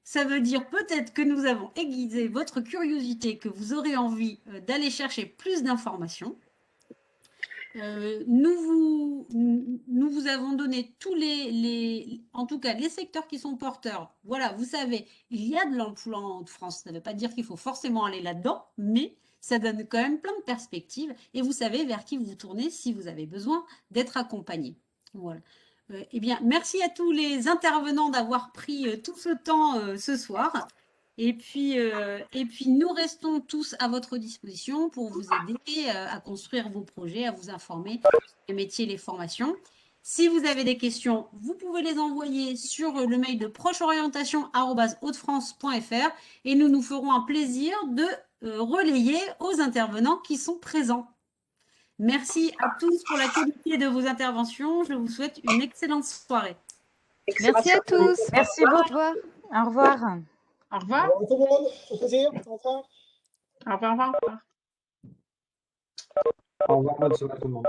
Ça veut dire peut-être que nous avons aiguisé votre curiosité, que vous aurez envie d'aller chercher plus d'informations. Nous vous avons donné tous en tout cas les secteurs qui sont porteurs. Voilà, vous savez, il y a de l'emploi en France. Ça ne veut pas dire qu'il faut forcément aller là-dedans, mais ça donne quand même plein de perspectives et vous savez vers qui vous tournez si vous avez besoin d'être accompagné. Voilà. Eh bien, merci à tous les intervenants d'avoir pris tout ce temps ce soir. Et puis, nous restons tous à votre disposition pour vous aider à construire vos projets, à vous informer les métiers, les formations. Si vous avez des questions, vous pouvez les envoyer sur le mail de procheorientation@hautefrance.fr et nous nous ferons un plaisir de relayer aux intervenants qui sont présents. Merci à tous pour la qualité de vos interventions. Je vous souhaite une excellente soirée. Merci à tous. Merci beaucoup. Au revoir. Au revoir. Au revoir tout le monde, au plaisir, au revoir. Au revoir. Au revoir. Au revoir, bonne soirée tout le monde.